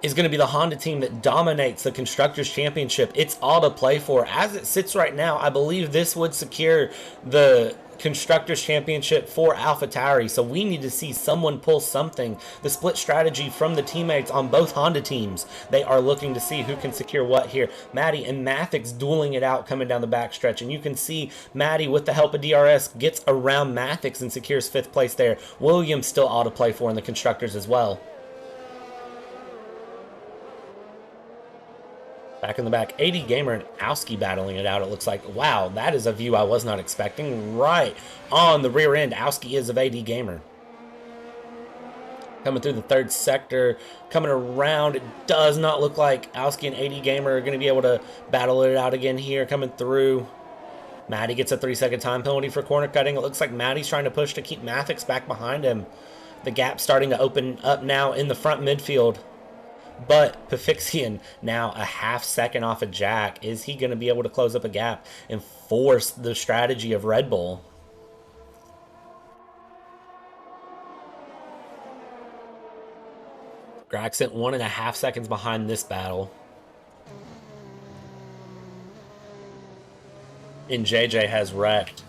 is going to be the Honda team that dominates the Constructors Championship? It's all to play for. As it sits right now, I believe this would secure the Constructors Championship for AlphaTauri. So we need to see someone pull something. The split strategy from the teammates on both Honda teams. They are looking to see who can secure what here. Maddie and Mathix dueling it out coming down the backstretch. And you can see Maddie, with the help of DRS, gets around Mathix and secures 5th place there. Williams still all to play for in the Constructors as well. Back in the back, AD Gamer and Owski battling it out. It looks like, wow, that is a view I was not expecting. Right on the rear end, Owski is of AD Gamer. Coming through the 3rd sector, coming around. It does not look like Owski and AD Gamer are going to be able to battle it out again here. Coming through, Maddie gets a 3-second time penalty for corner cutting. It looks like Maddie's trying to push to keep Mathix back behind him. The gap starting to open up now in the front midfield. But Pafixian now a half-second off of Jack. Is he going to be able to close up a gap and force the strategy of Red Bull? Gragson 1.5 seconds behind this battle. And JJ has wrecked.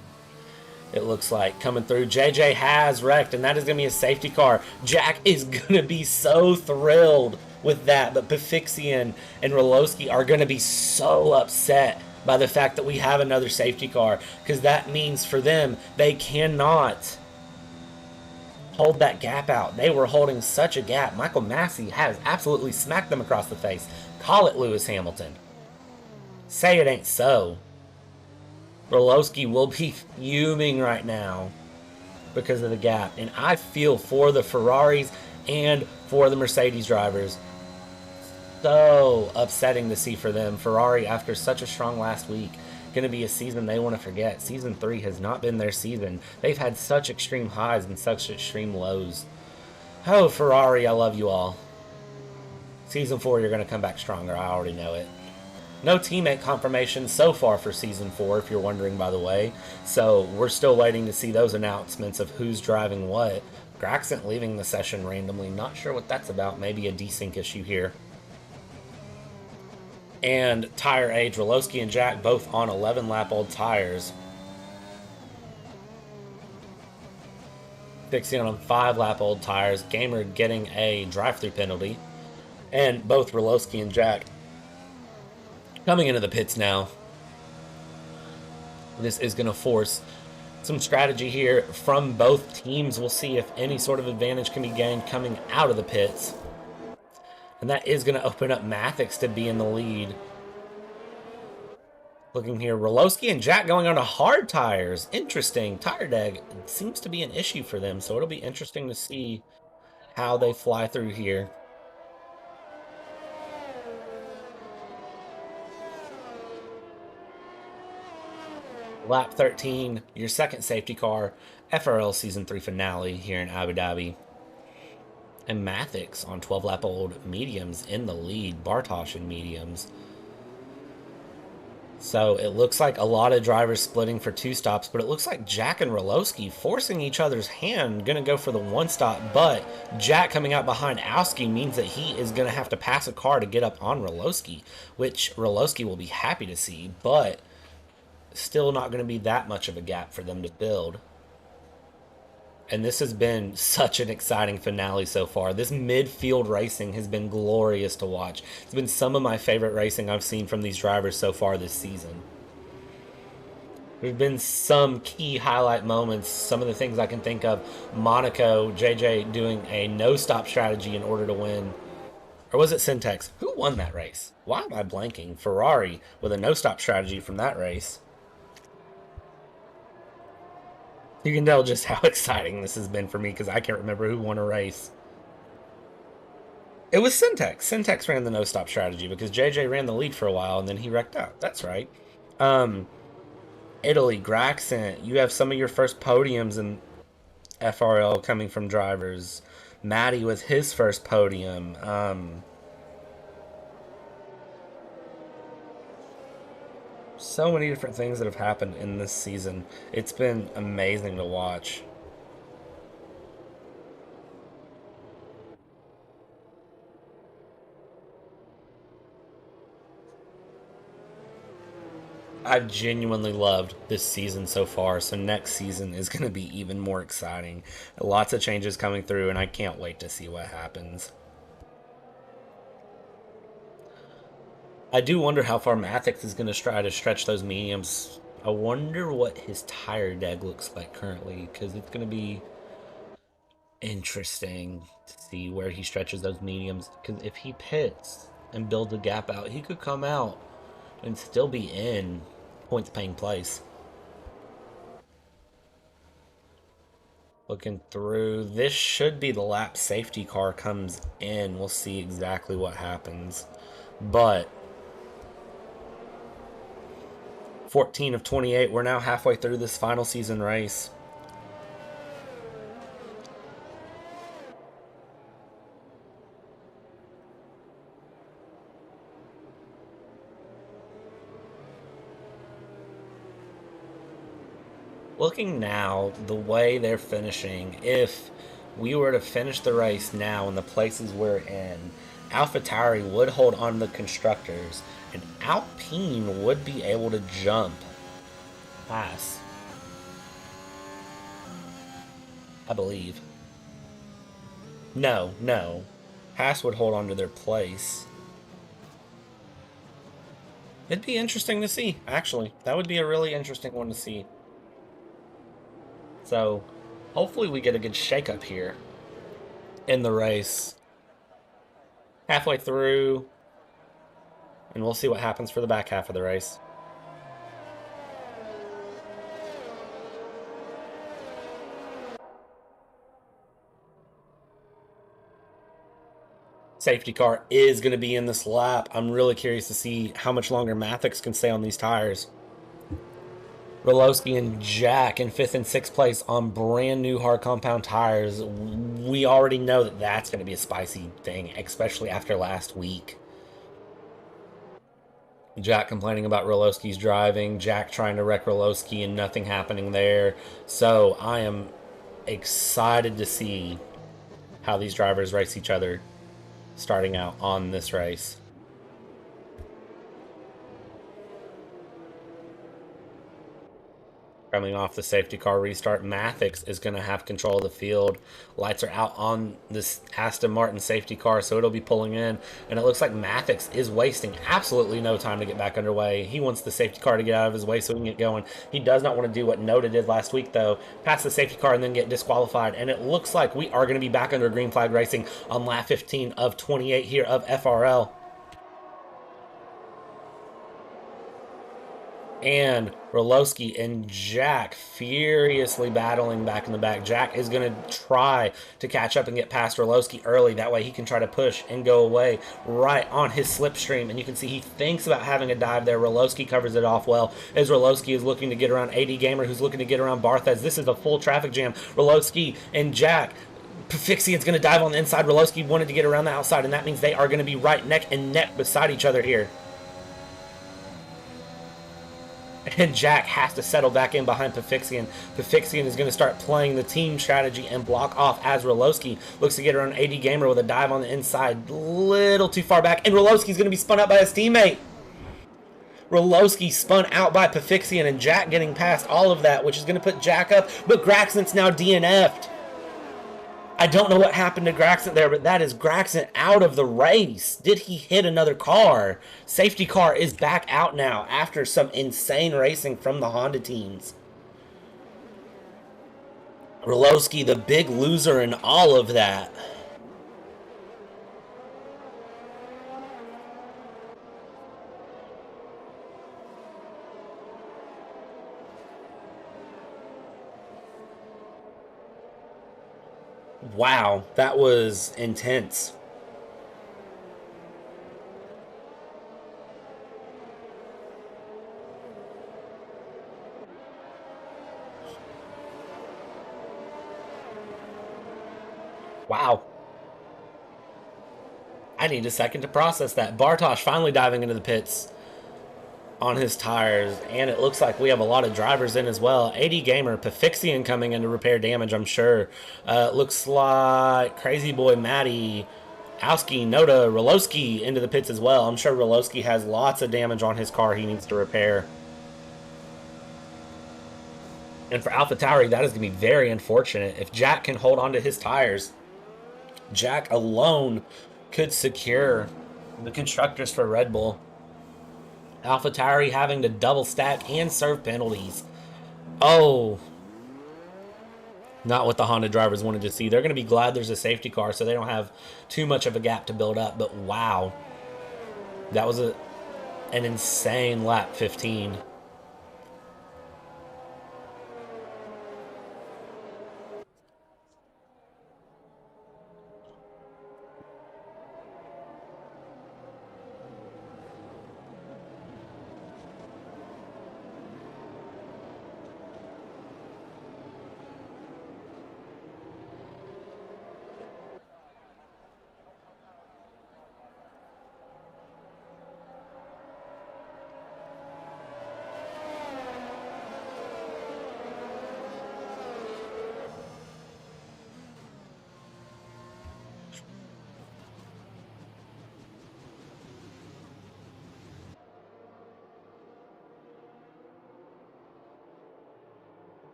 It looks like coming through. JJ has wrecked, and that is going to be a safety car. Jack is going to be so thrilled with that, but Pafixian and RoLoSky are going to be so upset by the fact that we have another safety car, because that means for them, they cannot hold that gap out. They were holding such a gap. Michael Massey has absolutely smacked them across the face. Call it Lewis Hamilton. Say it ain't so. RoLoSky will be fuming right now because of the gap, and I feel for the Ferraris and for the Mercedes drivers. So upsetting to see for them. Ferrari, after such a strong last week, going to be a season they want to forget. Season 3 has not been their season. They've had such extreme highs and such extreme lows. Oh, Ferrari, I love you all. Season 4, you're going to come back stronger. I already know it. No teammate confirmation so far for Season 4, if you're wondering, by the way. So we're still waiting to see those announcements of who's driving what. Gragson leaving the session randomly. Not sure what that's about. Maybe a desync issue here. And tire age, RoLoSky and Jack both on 11-lap-old tires. Fixing on 5-lap-old tires. Gamer getting a drive-through penalty. And both RoLoSky and Jack coming into the pits now. This is going to force some strategy here from both teams. We'll see if any sort of advantage can be gained coming out of the pits. And that is going to open up Mathix to be in the lead. Looking here, RoLoSky and Jack going on to hard tires. Interesting. Tire deg seems to be an issue for them, so it'll be interesting to see how they fly through here. Lap 13, your second safety car, FRL Season 3 finale here in Abu Dhabi. And Mathix on 12-lap-old mediums in the lead. Bartosh in mediums. So it looks like a lot of drivers splitting for 2 stops, but it looks like Jack and RoLoSky forcing each other's hand, going to go for the 1 stop, but Jack coming out behind RoLoSky means that he is going to have to pass a car to get up on RoLoSky, which RoLoSky will be happy to see, but still not going to be that much of a gap for them to build. And this has been such an exciting finale so far. This midfield racing has been glorious to watch. It's been some of my favorite racing I've seen from these drivers so far this season. There's been some key highlight moments, some of the things I can think of. Monaco, JJ doing a no-stop strategy in order to win. Or was it Syntex? Who won that race? Why am I blanking? Ferrari with a no-stop strategy from that race. You can tell just how exciting this has been for me because I can't remember who won a race. It was Syntex. Syntex ran the no-stop strategy because JJ ran the lead for a while and then he wrecked out. That's right. Italy, Graxent, you have some of your first podiums in FRL coming from drivers. Matty with his first podium. So many different things that have happened in this season. It's been amazing to watch. I've genuinely loved this season so far, so next season is going to be even more exciting. Lots of changes coming through, and I can't wait to see what happens. I do wonder how far Mathix is going to try to stretch those mediums. I wonder what his tire deg looks like currently, because it's going to be interesting to see where he stretches those mediums. Because if he pits and builds a gap out, he could come out and still be in points paying place. Looking through, this should be the lap safety car comes in. We'll see exactly what happens. But 14 of 28, we're now halfway through this final season race. Looking now, the way they're finishing, if we were to finish the race now in the places we're in, AlphaTauri would hold on to the constructors, and Alpine would be able to jump Haas, I believe. No. Haas would hold on to their place. It'd be interesting to see, actually. That would be a really interesting one to see. So, hopefully we get a good shakeup here in the race. Halfway through, and we'll see what happens for the back half of the race. Safety car is going to be in this lap. I'm really curious to see how much longer Mathix can stay on these tires. RoLoSky and Jack in 5th and 6th place on brand new hard compound tires. We already know that that's going to be a spicy thing, especially after last week. Jack complaining about RoLoSky's driving, Jack trying to wreck RoLoSky and nothing happening there. So I am excited to see how these drivers race each other starting out on this race. Coming off the safety car restart, Mathix is going to have control of the field. Lights are out on this Aston Martin safety car, so it'll be pulling in. And it looks like Mathix is wasting absolutely no time to get back underway. He wants the safety car to get out of his way so he can get going. He does not want to do what Noda did last week, though. Pass the safety car and then get disqualified. And it looks like we are going to be back under green flag racing on lap 15 of 28 here of FRL. And RoLoSky and Jack furiously battling back in the back. Jack is going to try to catch up and get past RoLoSky early. That way he can try to push and go away right on his slipstream. And you can see he thinks about having a dive there. RoLoSky covers it off well as RoLoSky is looking to get around AD Gamer, who's looking to get around Barthez. This is a full traffic jam. RoLoSky and Jack. Fixian's going to dive on the inside. RoLoSky wanted to get around the outside, and that means they are going to be right neck and neck beside each other here. And Jack has to settle back in behind Foxxxes. Foxxxes is going to start playing the team strategy and block off as RoLoSky looks to get around AD Gamer with a dive on the inside. Little too far back. And RoLoSky's going to be spun out by his teammate. RoLoSky spun out by Foxxxes and Jack getting past all of that, which is going to put Jack up. But Graxon's now DNF'd. I don't know what happened to Graxon there, but that is Graxon out of the race. Did he hit another car? Safety car is back out now after some insane racing from the Honda teams. RoLoSky, the big loser in all of that. Wow, that was intense. Wow. I need a second to process that. Bartosz finally diving into the pits on his tires, and it looks like we have a lot of drivers in as well. AD Gamer, Foxxxes coming in to repair damage, I'm sure. Looks like Crazy Boy Matty, Owski, Noda, RoLoSky into the pits as well. I'm sure RoLoSky has lots of damage on his car he needs to repair. And for Alpha Tauri, that is going to be very unfortunate. If Jack can hold on to his tires, Jack alone could secure the constructors for Red Bull. Alpha Tauri having to double stack and serve penalties. Oh, not what the Honda drivers wanted to see. They're going to be glad there's a safety car so they don't have too much of a gap to build up. But wow, that was an insane lap 15.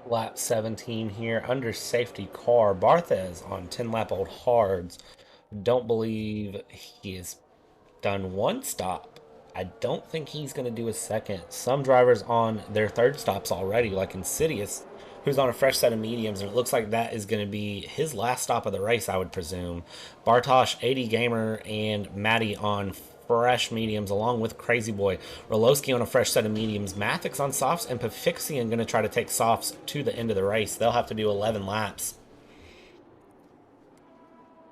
Lap 17 here under safety car. Barthez on 10 lap old hards. Don't believe he has done one stop. I don't think he's going to do a second. Some drivers on their third stops already, like Insidious, who's on a fresh set of mediums, and it looks like that is going to be his last stop of the race, I would presume. Bartosz, AD Gamer, and Matty on fresh mediums, along with Crazy Boy. RoLoSky on a fresh set of mediums. Mathix on softs, and Foxxxes going to try to take softs to the end of the race. They'll have to do 11 laps.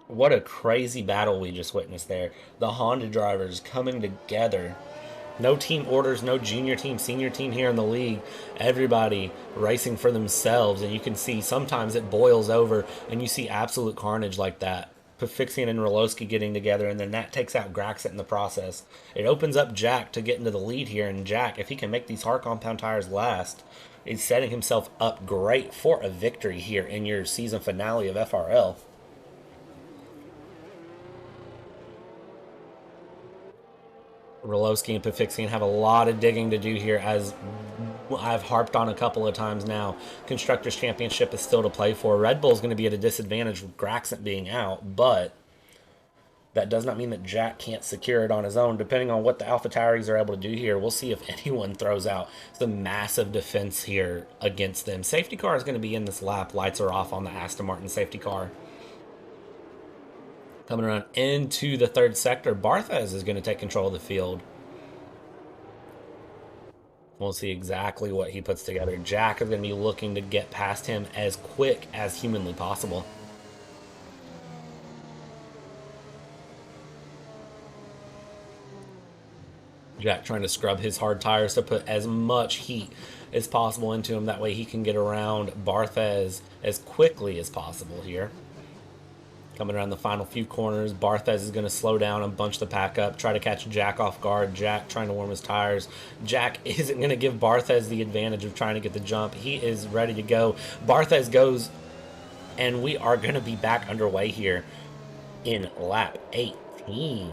What a crazy battle we just witnessed there. The Honda drivers coming together. No team orders, no junior team, senior team here in the league. Everybody racing for themselves, and you can see sometimes it boils over, and you see absolute carnage like that. Foxxxes and RoLoSky getting together, and then that takes out Graxon in the process. It opens up Jack to get into the lead here, and Jack, if he can make these hard compound tires last, is setting himself up great for a victory here in your season finale of FRL. RoLoSky and Foxxxes have a lot of digging to do here, as I've harped on a couple of times now. Constructors Championship is still to play for. Red Bull's going to be at a disadvantage with Graxent being out, but that does not mean that Jack can't secure it on his own. Depending on what the Alpha Tauris are able to do here, we'll see if anyone throws out some massive defense here against them. Safety car is going to be in this lap. Lights are off on the Aston Martin safety car. Coming around into the third sector, Barthez is going to take control of the field. We'll see exactly what he puts together. Jack is going to be looking to get past him as quick as humanly possible. Jack trying to scrub his hard tires to put as much heat as possible into him. That way he can get around Barthez as quickly as possible here. Coming around the final few corners, Barthez is going to slow down and bunch the pack up, try to catch Jack off guard. Jack trying to warm his tires. Jack isn't going to give Barthez the advantage of trying to get the jump. He is ready to go. Barthez goes, and we are going to be back underway here in lap 18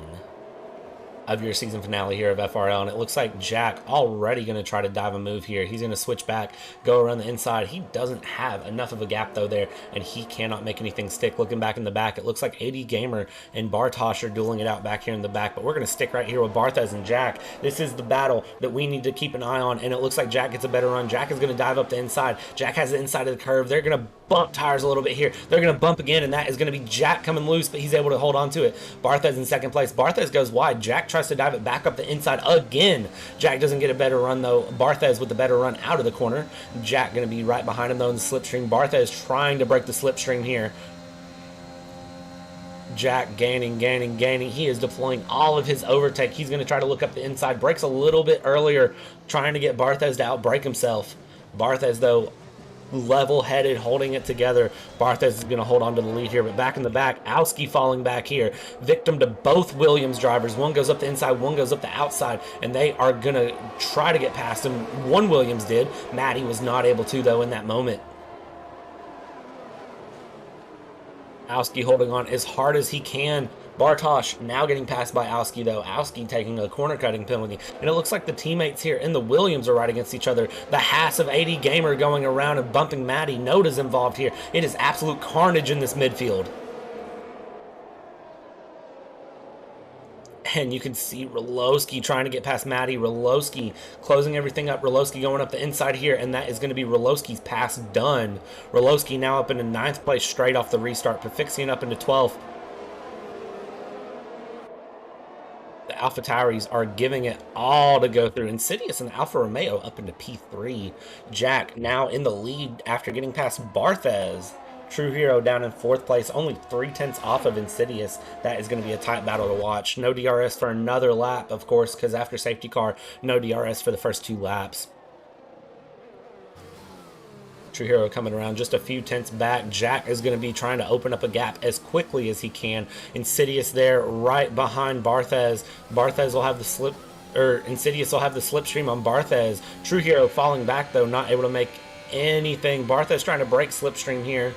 of your season finale here of FRL, and it looks like Jack already going to try to dive a move here. He's going to switch back, go around the inside. He doesn't have enough of a gap though there, and he cannot make anything stick. Looking back in the back, it looks like AD Gamer and Bartosz are dueling it out back here in the back, but we're going to stick right here with Barthez and Jack. This is the battle that we need to keep an eye on, and it looks like Jack gets a better run. Jack is going to dive up the inside. Jack has the inside of the curve. They're going to bump tires a little bit here. They're going to bump again, and that is going to be Jack coming loose, but he's able to hold on to it. Barthez in second place. Barthez goes wide. Jack tries to dive it back up the inside again. Jack doesn't get a better run though. Barthez with the better run out of the corner. Jack going to be right behind him though in the slipstream. Barthez trying to break the slipstream here. Jack gaining. He is deploying all of his overtake. He's going to try to look up the inside. Breaks a little bit earlier, trying to get Barthez to outbrake himself. Barthez though, level-headed, holding it together. Barthez is going to hold on to the lead here, but back in the back, RoLoSky falling back here. Victim to both Williams drivers. One goes up the inside, one goes up the outside, and they are going to try to get past him. One Williams did. Matty was not able to, though, in that moment. RoLoSky holding on as hard as he can. Bartosz now getting passed by RoLoSky though. RoLoSky taking a corner cutting penalty. And it looks like the teammates here in the Williams are right against each other. The Haas of AD Gamer going around and bumping Matty. Noda's involved here. It is absolute carnage in this midfield. And you can see RoLoSky trying to get past Matty. RoLoSky closing everything up. RoLoSky going up the inside here, and that is going to be RoLoSky's pass done. RoLoSky now up into 9th place straight off the restart. Foxxxes up into 12th. The Alpha Tauris are giving it all to go through. Insidious and Alfa Romeo up into P3. Jack now in the lead after getting past Barthez. True Hero down in 4th place, only 3/10 off of Insidious. That is going to be a tight battle to watch. No DRS for another lap, of course, because after safety car, no DRS for the first 2 laps. True Hero coming around just a few tenths back. Jack is going to be trying to open up a gap as quickly as he can. Insidious there right behind Barthez. Barthez will have the slip, or Insidious will have the slipstream on Barthez. True Hero falling back though, not able to make anything. Barthez trying to break slipstream here.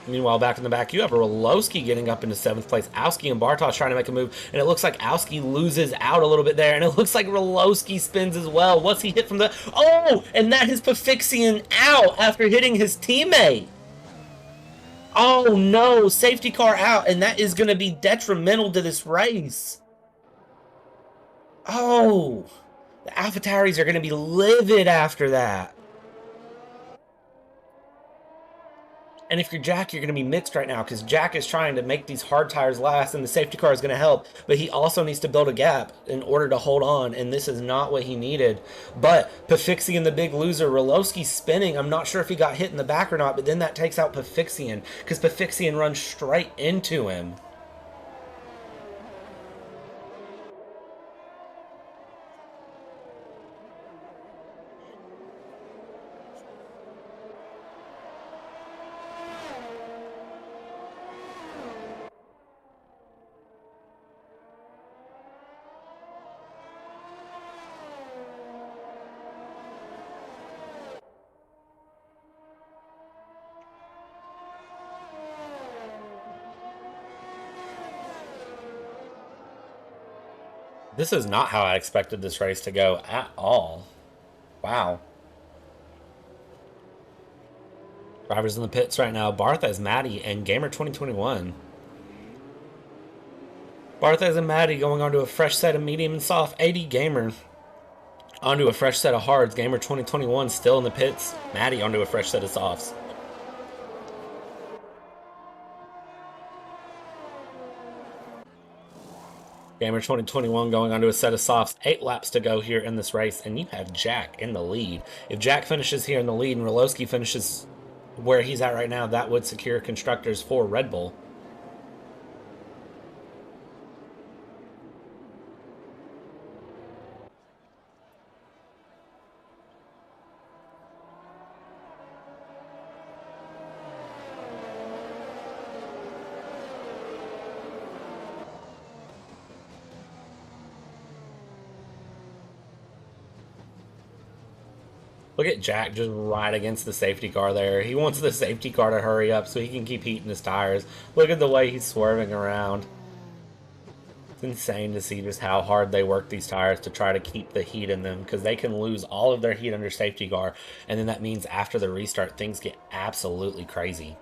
Meanwhile, back in the back, you have RoLoSky getting up into 7th place. RoLoSky and Bartosz trying to make a move, and it looks like RoLoSky loses out a little bit there, and it looks like RoLoSky spins as well. What's he hit from the... Oh, and that is Foxxxes out after hitting his teammate. Oh, no, safety car out, and that is going to be detrimental to this race. Oh, the AlphaTauris are going to be livid after that. And if you're Jack, you're going to be mixed right now because Jack is trying to make these hard tires last and the safety car is going to help. But he also needs to build a gap in order to hold on, and this is not what he needed. But Foxxxes, the big loser, RoLoSky spinning. I'm not sure if he got hit in the back or not, but then that takes out Foxxxes because Foxxxes runs straight into him. This is not how I expected this race to go at all. Wow. Drivers in the pits right now. Barthez, Maddie, and Gamer 2021. Barthez and Maddie going on to a fresh set of medium and soft. 80 Gamer onto a fresh set of hards. Gamer 2021 still in the pits. Maddie onto a fresh set of softs. Gamer 2021 going onto a set of softs. 8 laps to go here in this race, and you have Jack in the lead. If Jack finishes here in the lead and RoLoSky finishes where he's at right now, that would secure constructors for Red Bull. Look at Jack just right against the safety car there. He wants the safety car to hurry up so he can keep heating his tires. Look at the way he's swerving around. It's insane to see just how hard they work these tires to try to keep the heat in them, because they can lose all of their heat under safety car, and then that means after the restart things get absolutely crazy.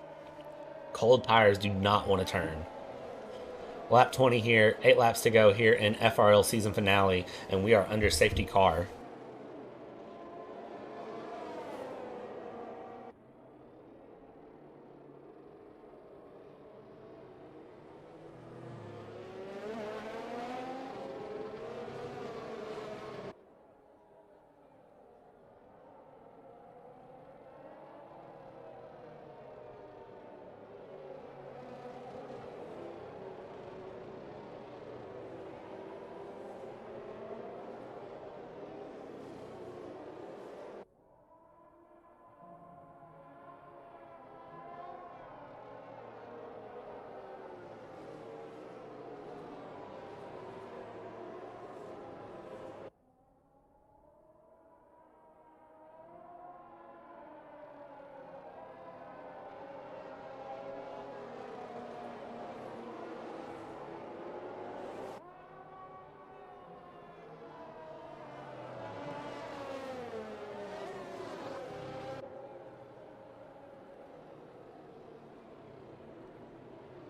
Cold tires do not want to turn. Lap 20 here, 8 laps to go here in FRL season finale, and we are under safety car.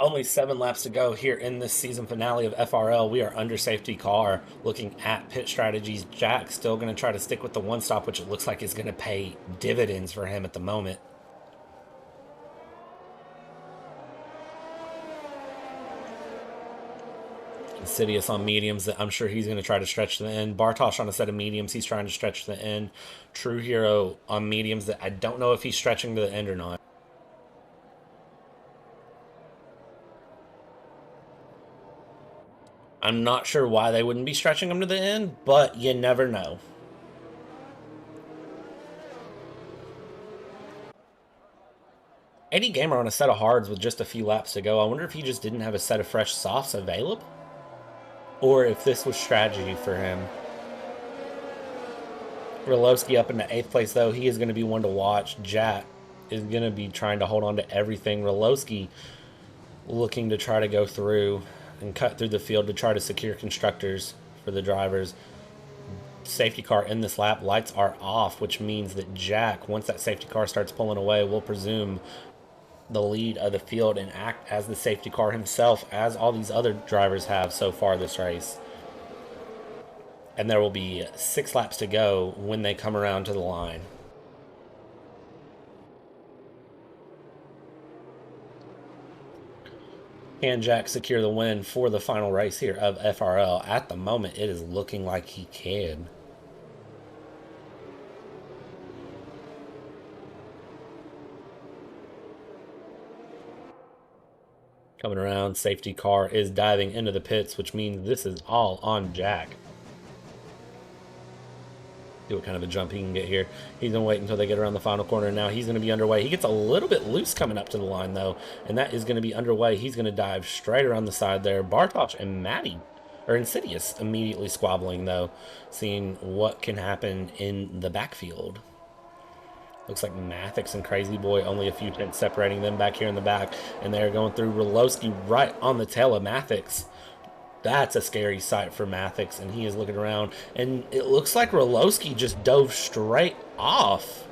Only 7 laps to go here in this season finale of FRL. We are under safety car. Looking at pit strategies, Jack still going to try to stick with the one stop, which it looks like is going to pay dividends for him at the moment. Insidious on mediums, that I'm sure he's going to try to stretch to the end. Bartosz on a set of mediums, he's trying to stretch to the end. True Hero on mediums, that I don't know if he's stretching to the end or not. I'm not sure why they wouldn't be stretching him to the end, but you never know. Eddie Gamer on a set of hards with just a few laps to go. I wonder if he just didn't have a set of fresh softs available, or if this was strategy for him. RoLoSky up into 8th place, though. He is going to be one to watch. Jack is going to be trying to hold on to everything. RoLoSky looking to try to go through and cut through the field to try to secure constructors for the drivers. Safety car in this lap, lights are off, which means that Jack, once that safety car starts pulling away, will presume the lead of the field and act as the safety car himself, as all these other drivers have so far this race. And there will be 6 laps to go when they come around to the line. Can Jack secure the win for the final race here of FRL? At the moment, it is looking like he can. Coming around, safety car is diving into the pits, which means this is all on Jack. See what kind of a jump he can get here. He's going to wait until they get around the final corner. Now he's going to be underway. He gets a little bit loose coming up to the line, though, and that is going to be underway. He's going to dive straight around the side there. Bartosz and Maddie, or Insidious, immediately squabbling, though, seeing what can happen in the backfield. Looks like Mathix and Crazy Boy, only a few tenths separating them back here in the back, and they're going through RoLoSky right on the tail of Mathix. That's a scary sight for Mathix, and he is looking around, and it looks like RoLoSky just dove straight off.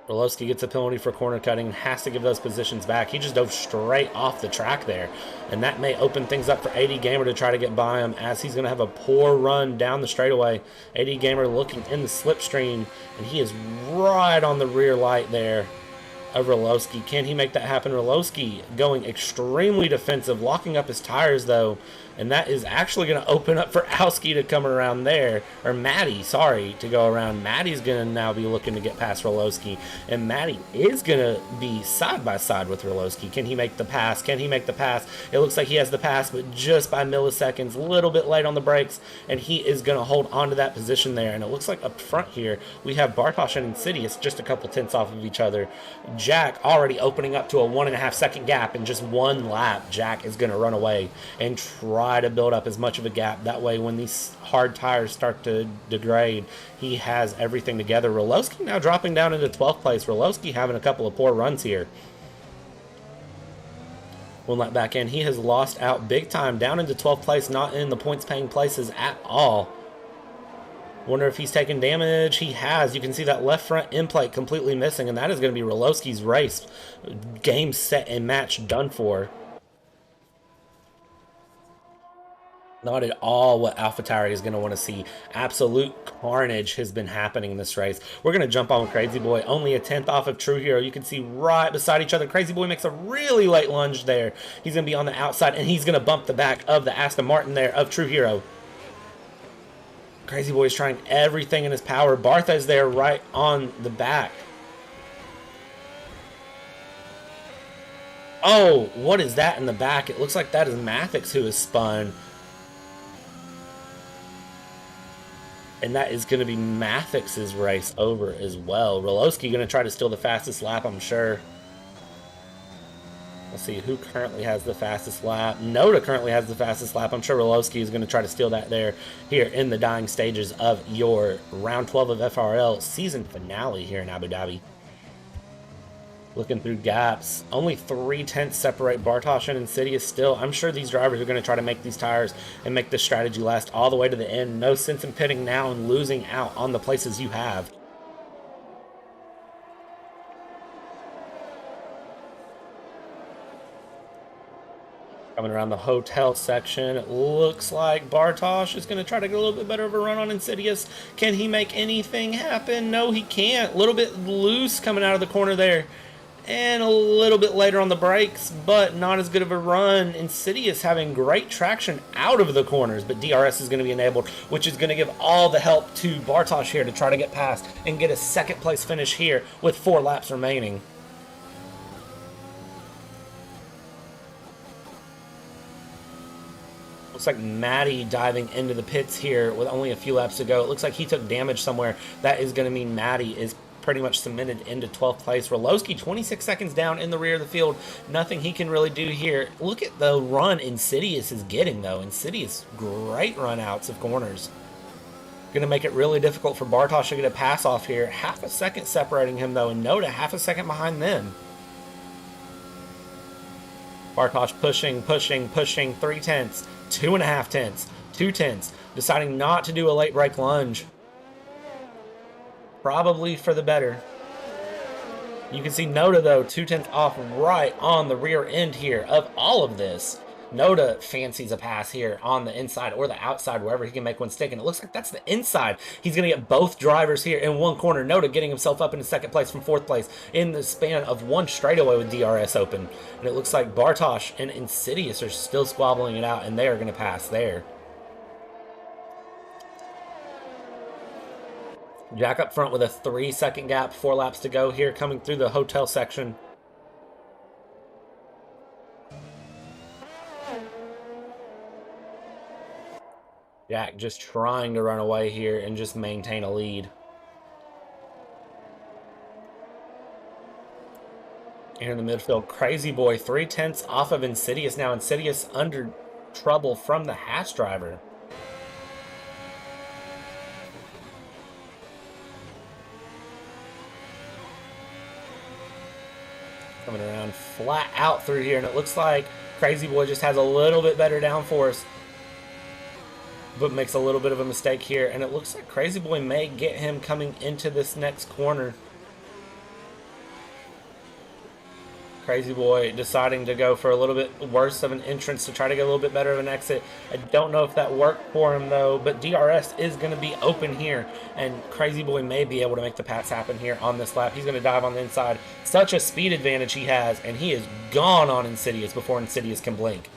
RoLoSky gets a penalty for corner cutting and has to give those positions back. He just dove straight off the track there, and that may open things up for AD Gamer to try to get by him, as he's going to have a poor run down the straightaway. AD Gamer looking in the slipstream, and he is right on the rear light there of RoLoSky. Can he make that happen? RoLoSky going extremely defensive, locking up his tires though, and that is actually going to open up for Owski to come around there, or Matty, sorry, to go around. Matty's going to now be looking to get past RoLoSky, and Matty is going to be side by side with RoLoSky. Can he make the pass? Can he make the pass? It looks like he has the pass, but just by milliseconds, a little bit late on the brakes, and he is going to hold on to that position there. And it looks like up front here, we have Bartosz and Insidious just a couple tenths off of each other. Jack already opening up to a 1.5 second gap in just one lap. Jack is going to run away and try to build up as much of a gap. That way, when these hard tires start to degrade, he has everything together. RoLoSky now dropping down into 12th place. RoLoSky having a couple of poor runs here. One lap back in, he has lost out big time, down into 12th place, not in the points paying places at all. Wonder if he's taken damage. He has. You can see that left front end plate completely missing, and that is going to be RoLoSky's race. Game, set, and match done for. Not at all what AlphaTauri is going to want to see. Absolute carnage has been happening in this race. We're going to jump on with Crazy Boy. Only a tenth off of True Hero. You can see right beside each other. Crazy Boy makes a really late lunge there. He's going to be on the outside, and he's going to bump the back of the Aston Martin there of True Hero. Crazy Boy is trying everything in his power. Bartha's there right on the back. Oh, what is that in the back? It looks like that is Mathix who is spun. And that is going to be Mathix's race over as well. RoLoSky going to try to steal the fastest lap, I'm sure. Let's see who currently has the fastest lap. Noda currently has the fastest lap. I'm sure RoLoSky is going to try to steal that there here in the dying stages of your round 12 of FRL season finale here in Abu Dhabi. Looking through gaps, only 3/10 separate Bartosz and Insidious still. I'm sure these drivers are going to try to make these tires and make this strategy last all the way to the end. No sense in pitting now and losing out on the places you have. Coming around the hotel section, it looks like Bartosz is going to try to get a little bit better of a run on Insidious. Can he make anything happen? No, he can't. A little bit loose coming out of the corner there. And a little bit later on the brakes, but not as good of a run. Insidious having great traction out of the corners, but DRS is going to be enabled, which is going to give all the help to Bartosz here to try to get past and get a second place finish here with 4 laps remaining. Looks like Matty diving into the pits here with only a few laps to go. It looks like he took damage somewhere. That is going to mean Matty is pretty much cemented into 12th place. RoLoSky 26 seconds down in the rear of the field. Nothing he can really do here. Look at the run Insidious is getting, though. Insidious, great run outs of corners. Going to make it really difficult for Bartosz to get a pass off here. Half a second separating him, though, and Noda half a second behind them. Bartosz pushing, 3/10, 2.5 2/10, deciding not to do a late break lunge. Probably for the better. You can see Noda, though, 2/10 off right on the rear end here of all of this. Noda fancies a pass here on the inside or the outside, wherever he can make one stick, and it looks like that's the inside. He's going to get both drivers here in one corner. Noda getting himself up into second place from 4th place in the span of one straightaway with DRS open. And it looks like Bartosz and Insidious are still squabbling it out, and they are going to pass there. Jack up front with a 3-second gap, 4 laps to go here, coming through the hotel section. Jack just trying to run away here and just maintain a lead. And in the midfield, Crazy Boy, 3/10 off of Insidious. Now Insidious under trouble from the Haas driver. Coming around flat out through here, and it looks like Crazy Boy just has a little bit better downforce, but makes a little bit of a mistake here. And it looks like Crazy Boy may get him coming into this next corner. Crazy Boy deciding to go for a little bit worse of an entrance to try to get a little bit better of an exit. I don't know if that worked for him though, but DRS is going to be open here, and Crazy Boy may be able to make the pass happen here on this lap. He's going to dive on the inside. Such a speed advantage he has, and he is gone on Insidious before Insidious can blink.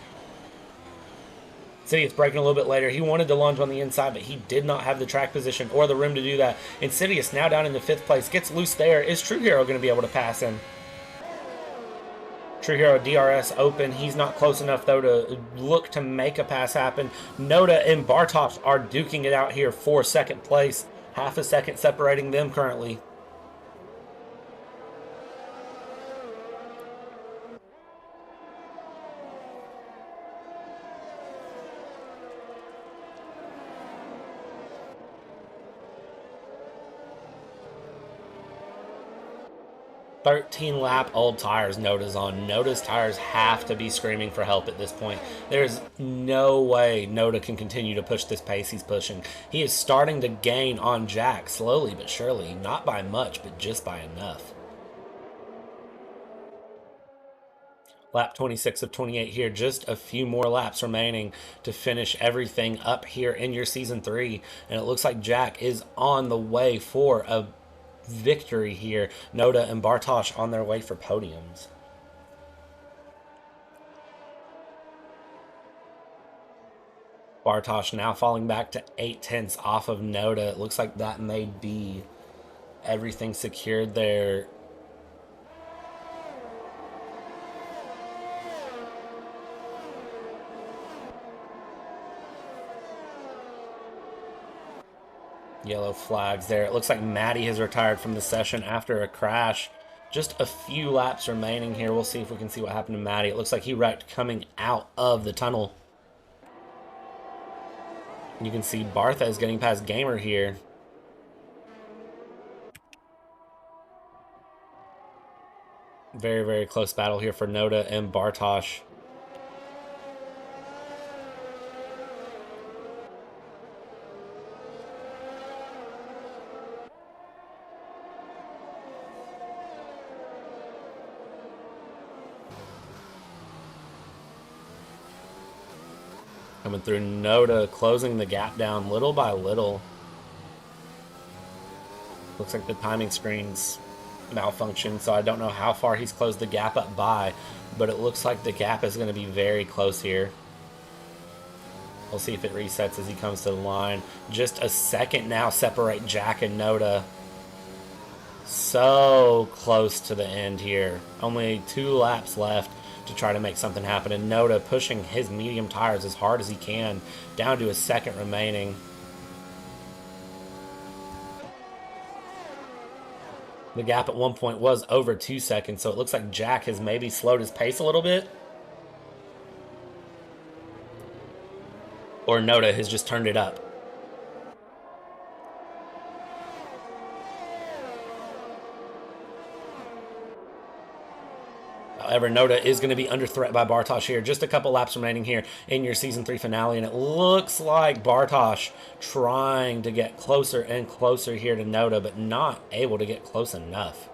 Insidious breaking a little bit later. He wanted to lunge on the inside, but he did not have the track position or the room to do that. Insidious now down in the 5th place. Gets loose there. Is True Hero going to be able to pass him? True Hero DRS open. He's not close enough, though, to look to make a pass happen. Noda and Bartosz are duking it out here for 2nd place. Half a second separating them currently. .13 lap old tires Noda's on. Noda's tires have to be screaming for help at this point. There's no way Noda can continue to push this pace he's pushing. He is starting to gain on Jack slowly but surely. Not by much, but just by enough. Lap 26 of 28 here. Just a few more laps remaining to finish everything up here in your Season 3. And it looks like Jack is on the way for a victory here. Noda and Bartosz on their way for podiums. Bartosz now falling back to 0.8 off of Noda. It looks like that may be everything secured there. Yellow flags there. It looks like Maddie has retired from the session after a crash. Just a few laps remaining here. We'll see if we can see what happened to Maddie. It looks like he wrecked coming out of the tunnel. You can see Bartha is getting past Gamer here. Very, very close battle here for Noda and Bartosz. Coming through Noda, closing the gap down little by little. Looks like the timing screen's malfunctioned, so I don't know how far he's closed the gap up by, but it looks like the gap is going to be very close here. We'll see if it resets as he comes to the line. Just a second now separate Jack and Noda. So close to the end here. Only 2 laps left to try to make something happen, and Noda pushing his medium tires as hard as he can, down to a second remaining. The gap at one point was over 2 seconds, so it looks like Jack has maybe slowed his pace a little bit. Or Noda has just turned it up. However, Noda is going to be under threat by Bartosz here. Just a couple laps remaining here in your Season 3 finale, and it looks like Bartosz trying to get closer and closer here to Noda, but not able to get close enough.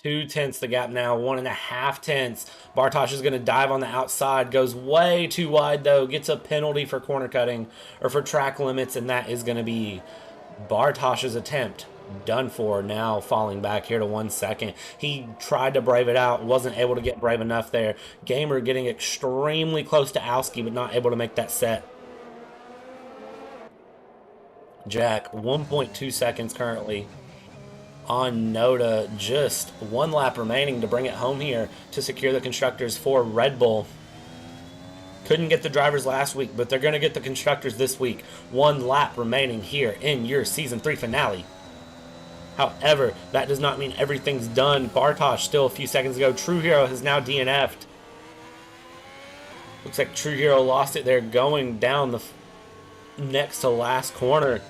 .2 the gap now, 1.5. Bartosz is going to dive on the outside, goes way too wide though, gets a penalty for corner cutting or for track limits, and that is going to be Bartosz's attempt done for. Now falling back here to 1 second. He tried to brave it out, wasn't able to get brave enough there. Gamer getting extremely close to RoLoSky, but not able to make that set. Jack, 1.2 seconds currently on Noda. Just 1 lap remaining to bring it home here to secure the constructors for Red Bull. Couldn't get the drivers last week, but they're going to get the constructors this week. 1 lap remaining here in your Season 3 finale. However, that does not mean everything's done. Bartosz still a few seconds ago. True Hero has now DNF'd. Looks like True Hero lost it there going down the next to last corner.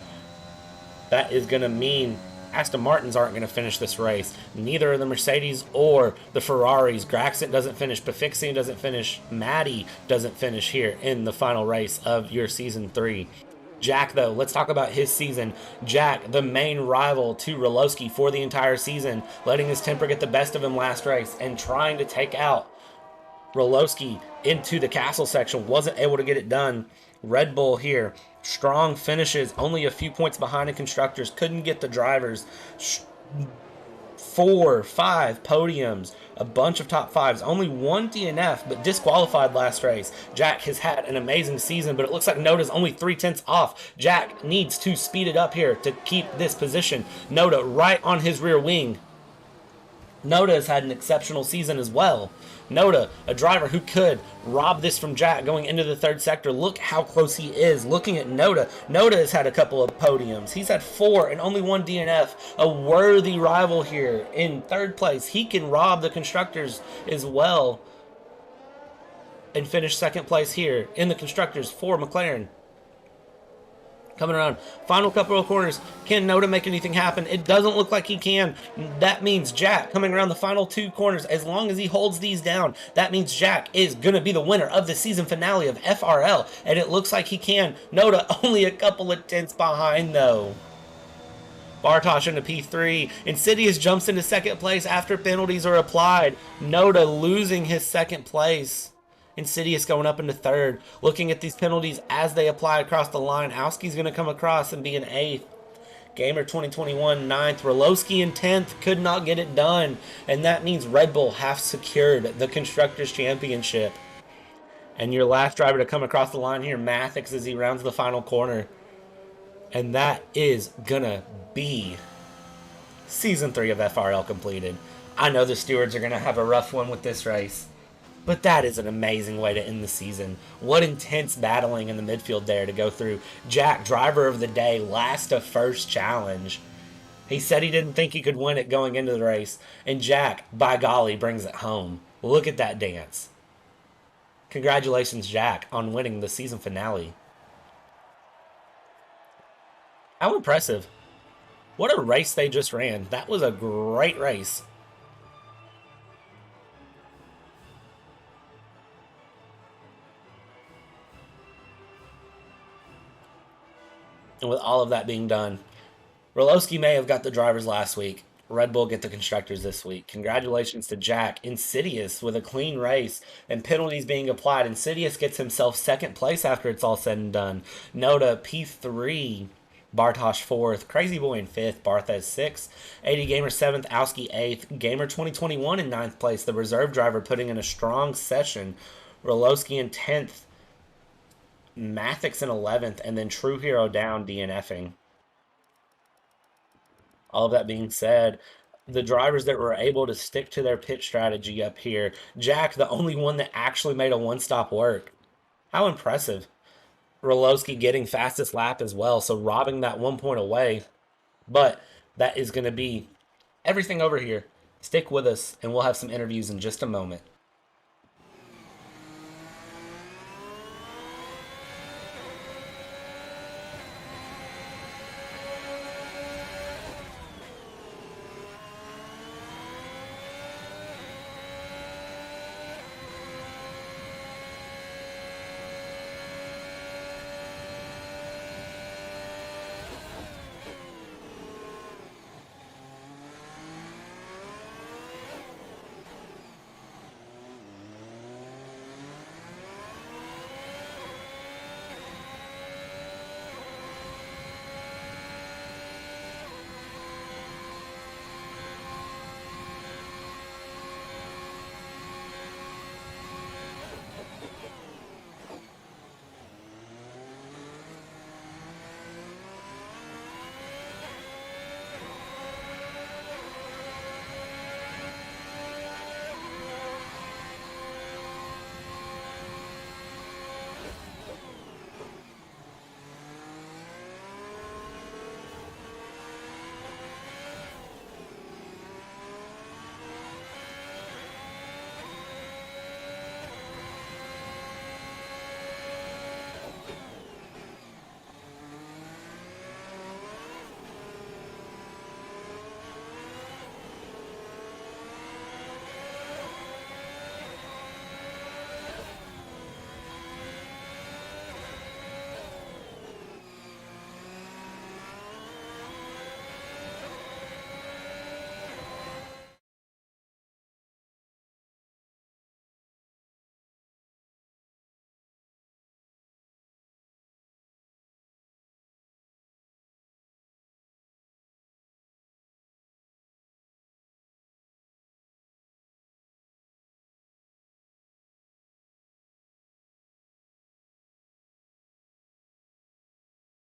That is going to mean Aston Martins aren't going to finish this race. Neither are the Mercedes or the Ferraris. Gragson doesn't finish. Pafixi doesn't finish. Maddie doesn't finish here in the final race of your Season 3. Jack, though, let's talk about his season. Jack, the main rival to RoLoSky for the entire season, letting his temper get the best of him last race and trying to take out RoLoSky into the castle section. Wasn't able to get it done. Red Bull here, strong finishes, only a few points behind the constructors, couldn't get the drivers. 4, 5 podiums, a bunch of top fives, only one DNF, but disqualified last race. Jack has had an amazing season, but it looks like Noda's only 3/10 off. Jack needs to speed it up here to keep this position. Noda right on his rear wing. Noda has had an exceptional season as well. Noda, a driver who could rob this from Jack going into the third sector. Look how close he is. Looking at Noda, Noda has had a couple of podiums. He's had 4 and only 1 DNF. A worthy rival here in third place. He can rob the constructors as well and finish second place here in the constructors for McLaren. Coming around, final couple of corners. Can Noda make anything happen? It doesn't look like he can. That means Jack coming around the final 2 corners. As long as he holds these down, that means Jack is going to be the winner of the season finale of FRL. And it looks like he can. Noda only a couple of tenths behind, though. Bartosz into P3. Insidious jumps into second place after penalties are applied. Noda losing his second place. Insidious going up into third. Looking at these penalties as they apply across the line. Owski's going to come across and be in 8th. Gamer 2021 9th. RoLoSky in 10th. Could not get it done. And that means Red Bull have secured the Constructors' Championship. And your last driver to come across the line here, Mathix, as he rounds the final corner. And that is going to be Season 3 of FRL completed. I know the stewards are going to have a rough one with this race. But that is an amazing way to end the season. What intense battling in the midfield there to go through. Jack, driver of the day, last to first challenge. He said he didn't think he could win it going into the race. And Jack, by golly, brings it home. Look at that dance. Congratulations, Jack, on winning the season finale. How impressive. What a race they just ran. That was a great race. And with all of that being done, RoLoSky may have got the drivers last week. Red Bull get the constructors this week. Congratulations to Jack. Insidious with a clean race and penalties being applied. Insidious gets himself second place after it's all said and done. Noda P3. Bartosz 4th. Crazy Boy in 5th. Barthez 6th. 80 Gamer 7th. Owski 8th. Gamer 2021 in 9th place. The reserve driver putting in a strong session. RoLoSky in 10th. Mathix in 11th, and then True Hero down DNFing. All of that being said, the drivers that were able to stick to their pit strategy up here. Jack, the only one that actually made a one-stop work. How impressive. RoLoSky getting fastest lap as well, so robbing that 1 point away. But that is going to be everything over here. Stick with us, and we'll have some interviews in just a moment.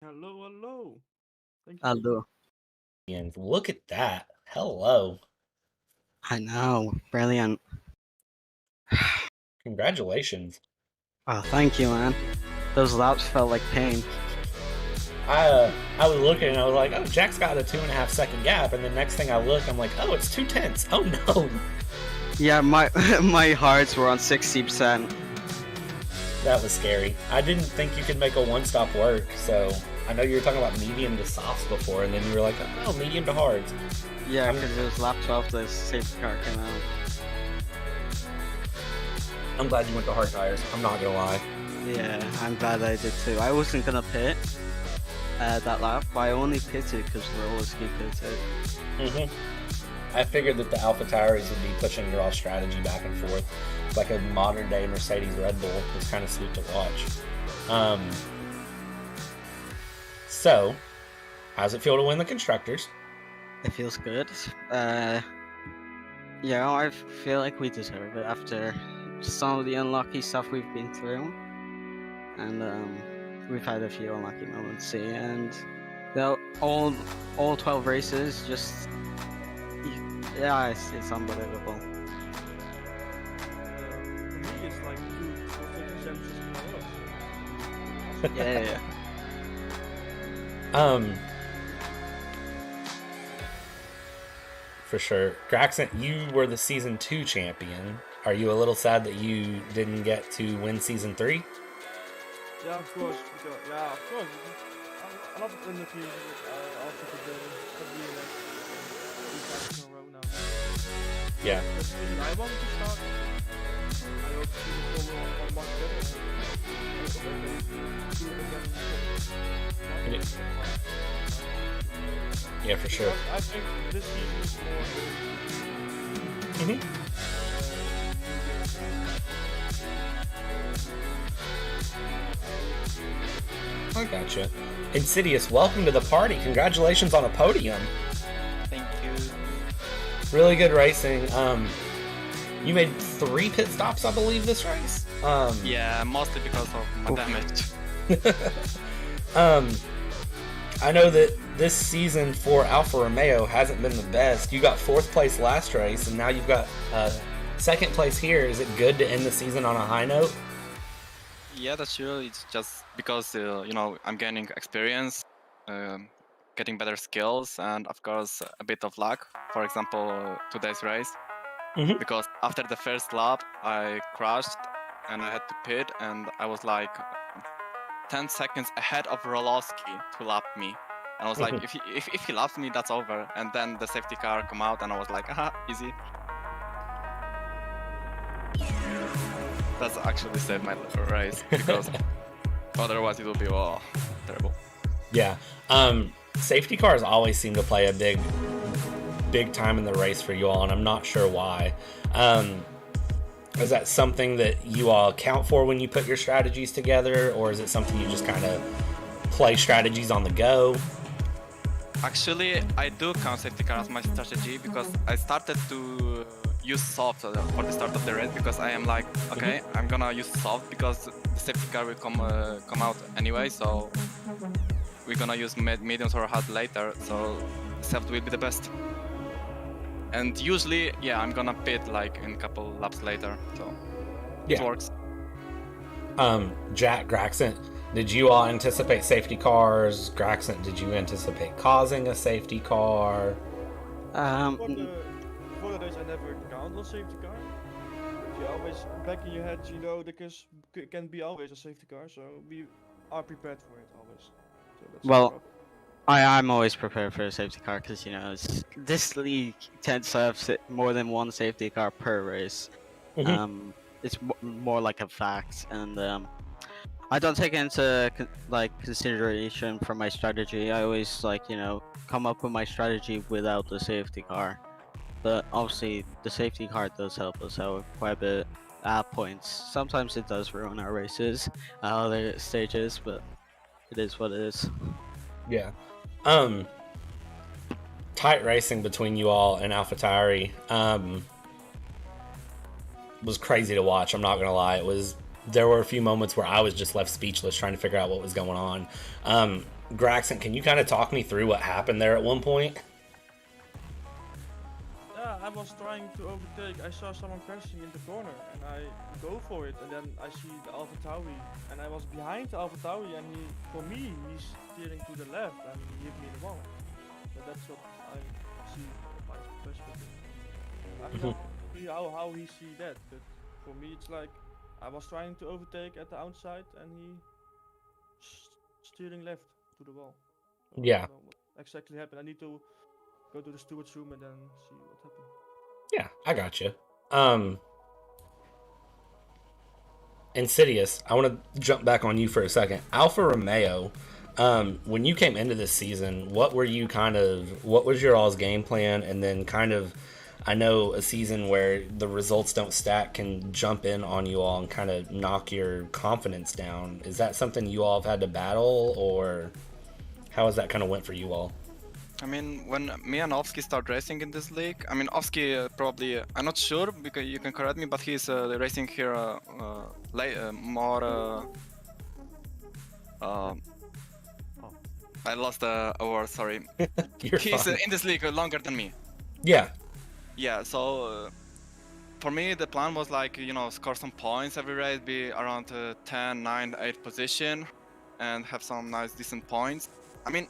Hello, hello. Thank you. Hello. And look at that. Hello. I know. Brilliant. Congratulations. Oh, thank you, man. Those laps felt like pain. I was looking and I was like, oh, Jack's got a 2.5 second gap, and the next thing I look, I'm like, oh, it's 2/10. Oh no. Yeah, my my hearts were on 60%. That was scary. I didn't think you could make a one-stop work, so I know you were talking about medium to softs before, and then you were like, oh, medium to hards. Yeah, because it was lap 12, the safety car came out. I'm glad you went to hard tires. I'm not gonna lie. Yeah, I'm glad I did too. I wasn't gonna pit that lap, but I only pitted because RoLoSky pitted. I figured that the Alpha Tauris would be pushing your all strategy back and forth. It's like a modern day Mercedes Red Bull. It's kind of sweet to watch. So, how's it feel to win the constructors? It feels good. Yeah, I feel like we deserve it after some of the unlucky stuff we've been through, and we've had a few unlucky moments. See, and all 12 races, just yeah, it's unbelievable. For me, it's like 2 championships in a row. Yeah. For sure. Graxon, you were the Season 2 champion. Are you a little sad that you didn't get to win Season 3? Yeah, of course. Yeah, of course. A lot of unlucky also to the probably like 3 times in a row now. Yeah. That's the reason I wanted to start. I hope Season 4 will much better. Yeah, for sure. I think this season is more I gotcha. Insidious, welcome to the party. Congratulations on a podium. Thank you. Really good racing. You made 3 pit stops, I believe, this race. Yeah, mostly because of my damage. I know that this season for Alfa Romeo hasn't been the best. You got 4th place last race, and now you've got 2nd place here. Is it good to end the season on a high note? Yeah, that's true. It's just because I'm gaining experience, getting better skills, and of course a bit of luck. For example, today's race, because after the first lap I crashed and I had to pit, and I was like 10 seconds ahead of RoLoSky to lap me. And I was like, if he laps me, that's over. And then the safety car come out, and I was like, aha, easy. That's actually saved my race, because otherwise it would be terrible. Yeah. Safety cars always seem to play a big time in the race for you all, and I'm not sure why. Is that something that you all account for when you put your strategies together, or is it something you just kind of play strategies on the go? Actually, I do count safety car as my strategy, because I started to use soft for the start of the race, because I am like, okay, I'm gonna use soft because the safety car will come out anyway, so we're gonna use mediums or hard later, so soft will be the best. And usually, yeah, I'm gonna pit like in a couple laps later, so it works. Jack, Graxon, did you all anticipate safety cars? Graxon, did you anticipate causing a safety car? Before the race, I never count on safety car. You always back in your head, you know, because can be always a safety car, so we are prepared for it always. So that's well, I'm always prepared for a safety car because, this league tends to have more than one safety car per race. It's more like a fact, and I don't take it into consideration for my strategy. I always come up with my strategy without the safety car. But obviously, the safety car does help us out quite a bit at points. Sometimes it does ruin our races at other stages, but it is what it is. Yeah. Tight racing between you all and AlphaTauri was crazy to watch. I'm not gonna lie. There were a few moments where I was just left speechless trying to figure out what was going on. Graxon, can you kind of talk me through what happened there at one point? Yeah, I was trying to overtake. I saw someone crashing in the corner, and I go for it, and then I see the Alpha Tauri, and I was behind the Alpha Tauri, and for me, he's steering to the left, and he hit me in the wall. But that's what I see by perspective. I don't know how he see that, but for me, it's like I was trying to overtake at the outside, and he steering left to the wall. Yeah. I don't know what exactly happened. I need to go to the steward's room and then see what happened. Yeah, I got you. Insidious, I want to jump back on you for a second. Alfa Romeo, when you came into this season, what was your all's game plan? And then kind of, I know a season where the results don't stack can jump in on you all and kind of knock your confidence down. Is that something you all have had to battle, or how has that kind of went for you all? I mean, when me and Ovsky start racing in this league, I mean, Ovsky probably, I'm not sure, because you can correct me, but he's racing here more... I lost the word, sorry. He's in this league longer than me. Yeah. Yeah, so for me, the plan was like, you know, score some points every race, be around 10, 9, 8 position, and have some nice, decent points. I mean,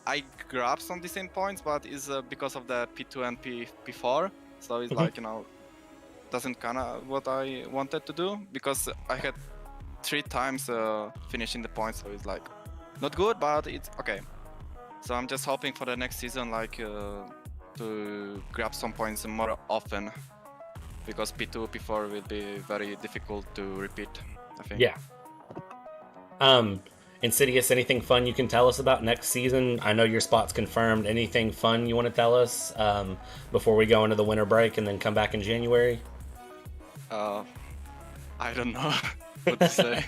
I grabbed some decent points, but it's because of the P2 and P4, so it's like, you know, doesn't kind of what I wanted to do, because I had 3 times finishing the points, so it's like not good, but it's okay. So I'm just hoping for the next season, like to grab some points more often, because P2, P4 will be very difficult to repeat, I think. Yeah. Insidious, anything fun you can tell us about next season? I know your spot's confirmed. Anything fun you want to tell us before we go into the winter break and then come back in January? I don't know what to say.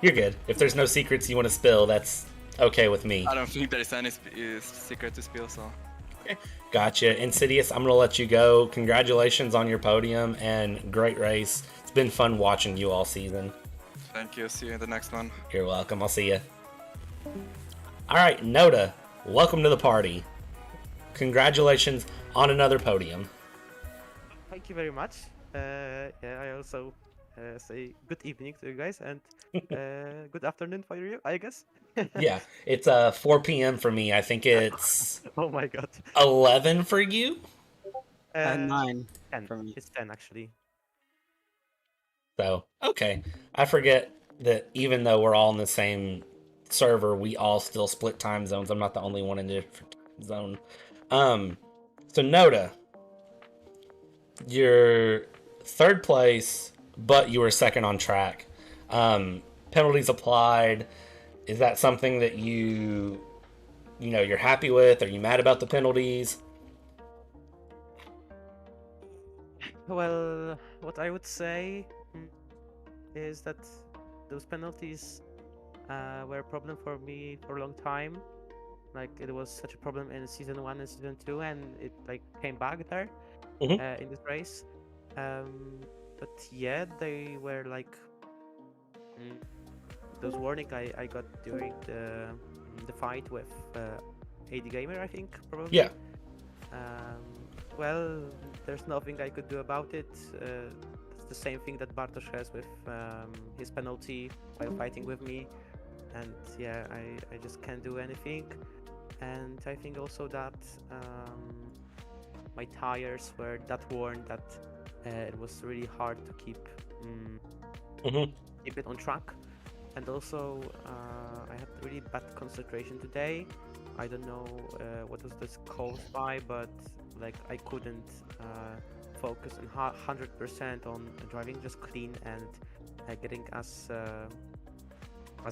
You're good. If there's no secrets you want to spill, that's okay with me. I don't think there is any secret to spill, so... Okay. Gotcha. Insidious, I'm going to let you go. Congratulations on your podium and great race. It's been fun watching you all season. Thank you. See you in the next one. You're welcome. I'll see you. All right, Noda, welcome to the party. Congratulations on another podium. Thank you very much. Yeah, I also say good evening to you guys and good afternoon for you, I guess. Yeah, it's 4 p.m. for me. I think it's Oh my god. 11 for you. And 9 10. for me. It's 10 actually. So, okay. I forget that even though we're all in the same server, we all still split time zones. I'm not the only one in a different time zone. So Noda, you're third place, but you were second on track. Penalties applied. Is that something that you're happy with? Are you mad about the penalties? Well, what I would say is that those penalties were a problem for me for a long time. Like, it was such a problem in season 1 and season 2, and it like came back there in this race. But yeah, they were like those warning I got during the fight with AD Gamer, I think, probably. Yeah. Well, there's nothing I could do about it. It's the same thing that Bartosz has with his penalty while fighting with me, and yeah, I just can't do anything. And I think also that my tires were that worn that it was really hard to keep it on track. And also I had really bad concentration today. I don't know what was this caused by, but like I couldn't focus on 100% on driving just clean and getting as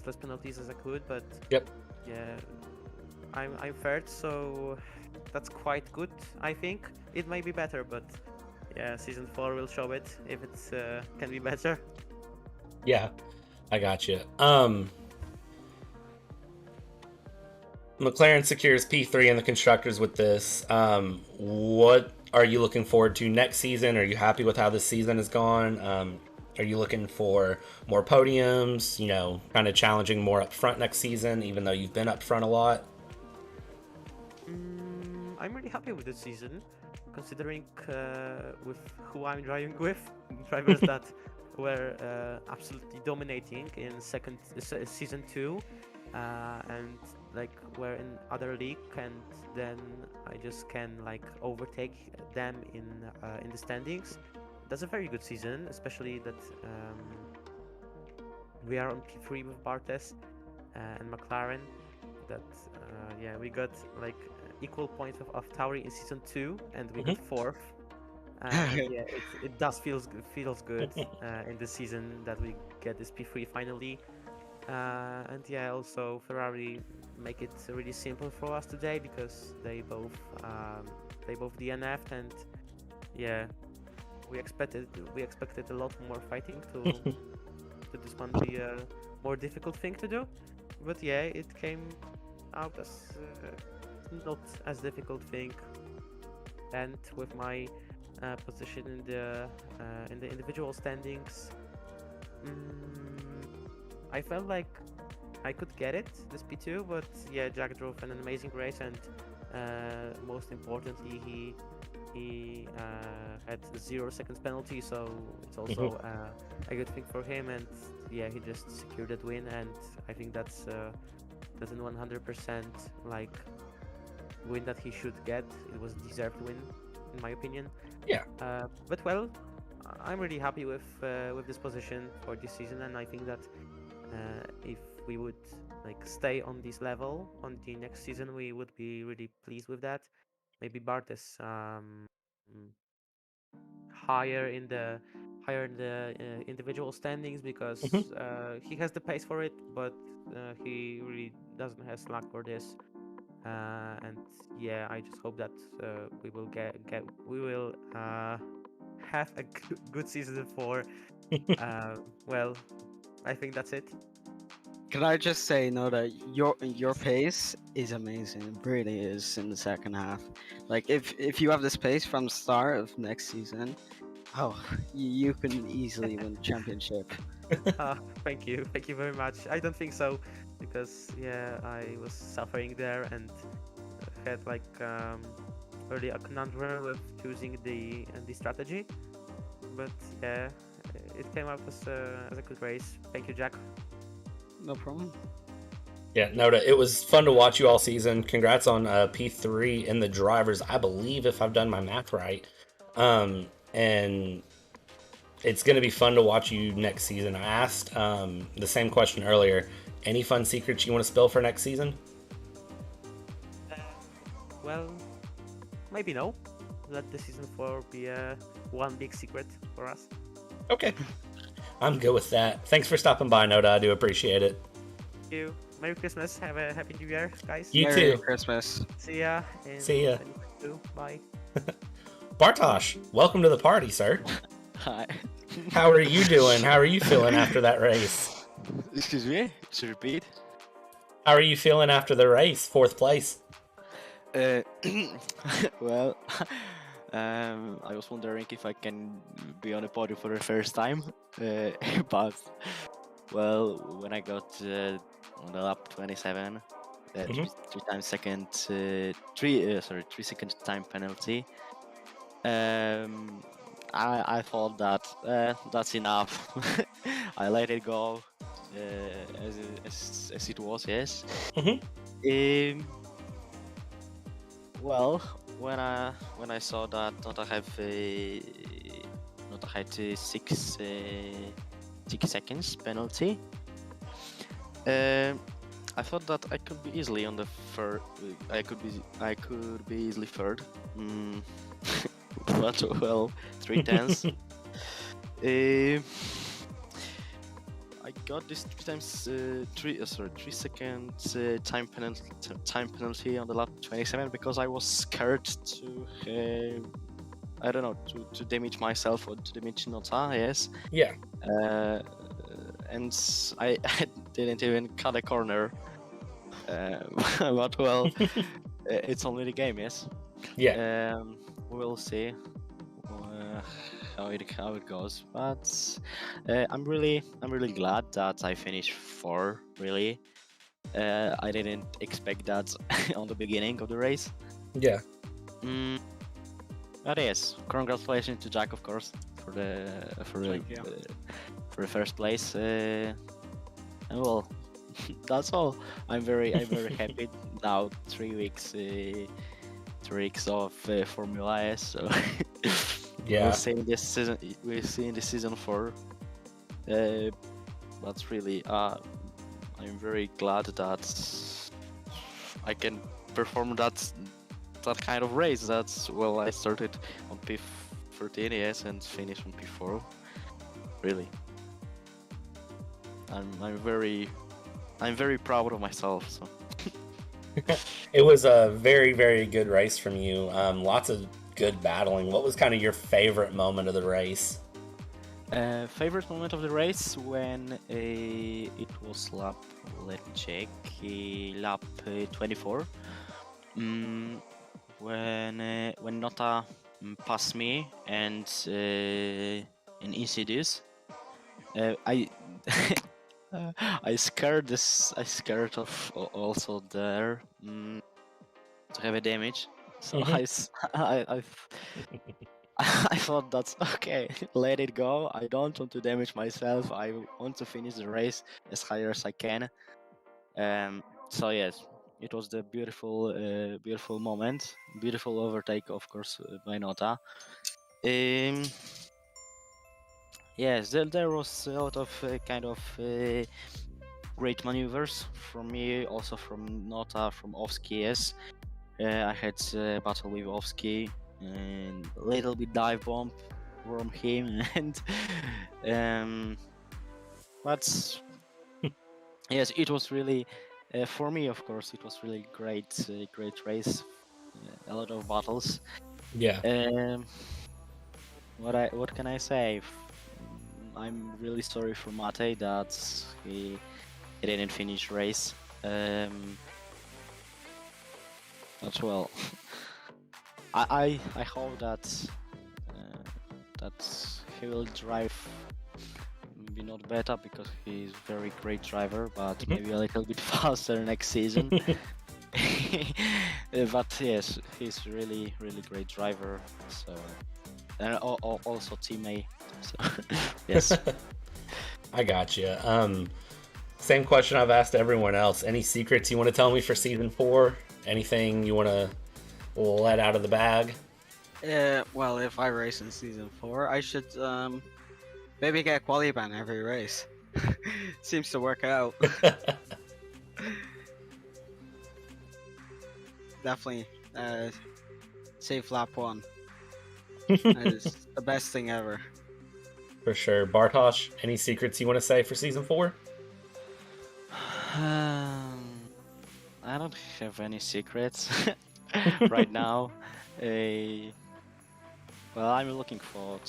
less penalties as I could. But Yep. yeah, I'm third, so that's quite good. I think it may be better, but yeah, season 4 will show it if it can be better. Yeah, I got you. McLaren secures P3 in the constructors with this. What are you looking forward to next season? Are you happy with how this season has gone? Are you looking for more podiums, kind of challenging more up front next season, even though you've been up front a lot? I'm really happy with this season, considering with who I'm driving with, drivers that were absolutely dominating in season 2, and like were in other league, and then I just can like overtake them in the standings. That's a very good season, especially that we are on P3 with Bartes and McLaren. That yeah, we got like equal points of Tauri in season 2, and we got 4th. Yeah, it does feels good in this season that we get this P3 finally. And yeah, also Ferrari make it really simple for us today because they both DNF'd, and yeah, we expected a lot more fighting to this one be a more difficult thing to do. But yeah, it came out as not as difficult thing, and with my position in the individual standings, I felt like I could get it, this P2, but yeah, Jack drove an amazing race, and most importantly, he had 0 seconds penalty, so it's also a good thing for him, and yeah, he just secured that win, and I think that's a 100% like win that he should get. It was a deserved win, in my opinion. Yeah. But well, I'm really happy with this position for this season, and I think that if we would like stay on this level on the next season, we would be really pleased with that. Maybe Bartes higher in the individual standings, because he has the pace for it, but he really doesn't have slack for this. And yeah, I just hope that we will have a good season 4. Well, I think that's it. Can I just say, no, that your pace is amazing. It really is in the second half. Like if you have this pace from the start of next season, you can easily win the championship. Thank you very much. I don't think so, because yeah, I was suffering there and had like really a conundrum with choosing the strategy. But yeah, it came out as a good race. Thank you, Jack. No problem. Yeah, Noda, it was fun to watch you all season. Congrats on P3 in the drivers, I believe, if I've done my math right. And it's going to be fun to watch you next season. I asked the same question earlier. Any fun secrets you want to spill for next season? Well, maybe no. Let the season 4 be one big secret for us. Okay. I'm good with that. Thanks for stopping by, Noda. I do appreciate it. Thank you. Merry Christmas. Have a happy New Year, guys. You Merry too. Christmas. See ya. See ya. Bye. Bartosz, welcome to the party, sir. Hi. How are you doing? How are you feeling after that race? Excuse me, to repeat. How are you feeling after the race? 4th place. Well, I was wondering if I can be on a podium for the first time, but well, when I got on the lap 27, three times second, 3 second time penalty. I thought that that's enough. I let it go as it was. Yes. Well, when I saw that not I had 6 seconds penalty, I thought that I could be easily on the third. I could be easily third. But well, 3/10. I got this 3 seconds time penalty on the lap 27 because I was scared to I don't know, to damage myself or to damage Nota. Yes. Yeah. And I didn't even cut a corner. But well, it's only the game, yes. Yeah. We'll see how it goes. But I'm really glad that I finished 4. Really, I didn't expect that on the beginning of the race. Yeah. But yes, congratulations to Jack, of course, for the Thank you. for the first place. And well, that's all. I'm very happy now. 3 weeks. 3 weeks of Formula S. So Yeah. we'll see in this season. We'll see in the season 4. That's really. I'm very glad that I can perform that kind of race. That's well, I started on P13, yes, and finished on P4. Really, I'm very proud of myself. So. It was a very, very good race from you. Lots of good battling. What was kind of your favorite moment of the race? Favorite moment of the race when it was lap. Let me check. Lap 24. When Nota passed me and in Insidious, I I scared of also there to have a damage. So I I thought that's okay. Let it go. I don't want to damage myself. I want to finish the race as high as I can. So yes, it was the beautiful moment, beautiful overtake, of course, by Nota. Yes, there was a lot of kind of great maneuvers from me, also from Nota, from Ovsky. Yes, I had a battle with Ovsky and a little bit dive bomb from him, and but yes, it was really. For me, of course, it was really great race. A lot of battles. Yeah. What can I say? I'm really sorry for Mate that he didn't finish race. As well. I hope that he will drive. Maybe not better because he's very great driver, but maybe a little bit faster next season. But yes, he's really great driver. So and also teammate. So yes. I got you. Same question I've asked everyone else. Any secrets you want to tell me for season 4? Anything you want to let out of the bag? Well, if I race in season 4, I should maybe get quali ban every race. Seems to work out. Definitely save lap 1. That is the best thing ever. For sure. Bartosz, any secrets you want to say for season 4? I don't have any secrets right now. Well, I'm looking forward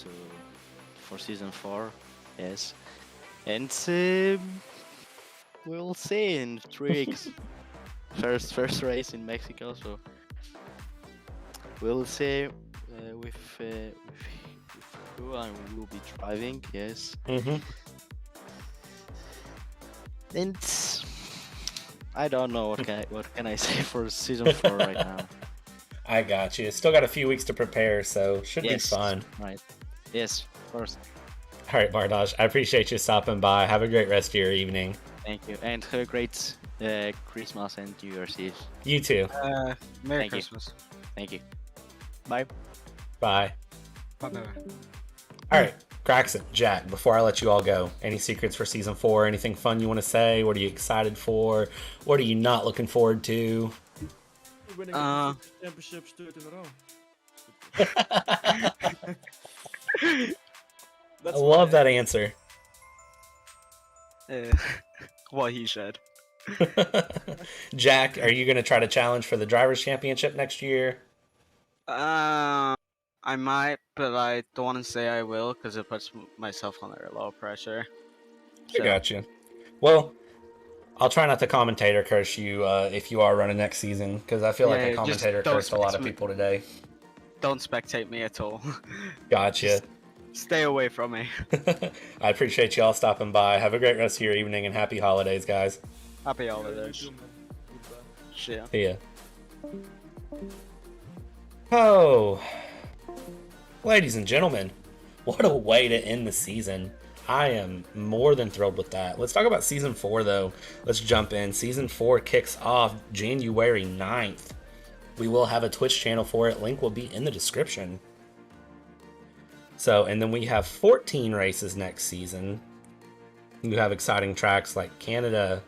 for season 4. Yes, and we'll see in 3 weeks. first race in Mexico, so we'll see with who I will be driving. Yes. And I don't know what can I say for season 4 right now. I got you. Still got a few weeks to prepare, so should be fun. Right. Yes, of course. All right, Bartosz, I appreciate you stopping by. Have a great rest of your evening. Thank you, and have a great Christmas and New Year's Eve. You too. Merry Thank you. Christmas. Thank you. Bye. Bye. Bye-bye. All right, Craxon, Jack, before I let you all go, any secrets for season 4? Anything fun you want to say? What are you excited for? What are you not looking forward to? Winning championships 3 in a row. I love that answer. What he said. Jack, are you going to try to challenge for the Drivers' Championship next year? I might, but I don't want to say I will because it puts myself under a lot of pressure. I got you. Well, I'll try not to commentator curse you if you are running next season, because I feel like a commentator cursed a lot of people today. Don't spectate me at all. Gotcha. Stay away from me. I appreciate y'all stopping by. Have a great rest of your evening and happy holidays, guys. Happy You holidays. too, man. Goodbye. Shit. See ya. Oh, ladies and gentlemen, what a way to end the season. I am more than thrilled with that. Let's talk about Season 4, though. Let's jump in. Season 4 kicks off January 9th. We will have a Twitch channel for it. Link will be in the description. So, and then we have 14 races next season. You have exciting tracks like Canada.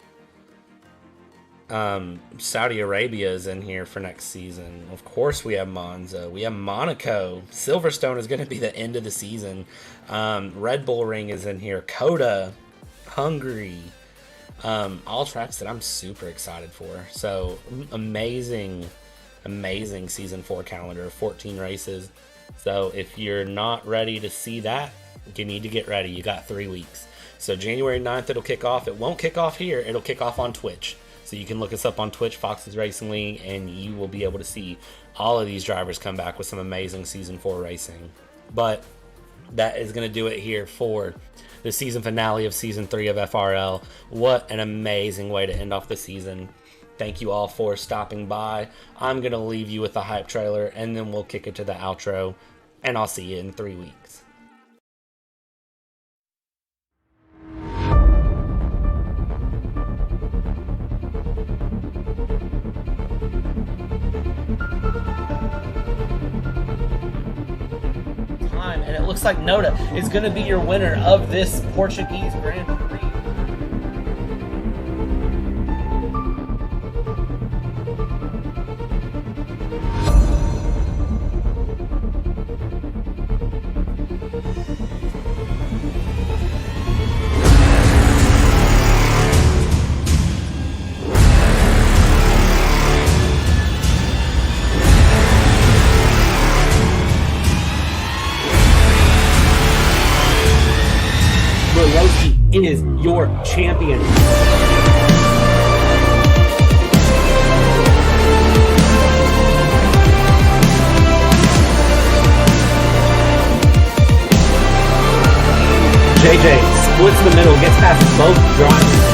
Saudi Arabia is in here for next season. Of course, we have Monza. We have Monaco. Silverstone is going to be the end of the season. Red Bull Ring is in here. Coda, Hungary. All tracks that I'm super excited for. So amazing Season 4 calendar of 14 races. So if you're not ready to see that, you need to get ready. You got 3 weeks. So January 9th, it'll kick off. It won't kick off here. It'll kick off on Twitch. So you can look us up on Twitch, Foxxxes Racing League, and you will be able to see all of these drivers come back with some amazing Season 4 racing. But that is going to do it here for the season finale of Season 3 of FRL. What an amazing way to end off the season. Thank you all for stopping by. I'm going to leave you with the hype trailer, and then we'll kick it to the outro, and I'll see you in 3 weeks. And it looks like Noda is going to be your winner of this Portuguese Grand Prix. RoLoSky is your champion. JJ splits in the middle, gets past both drivers.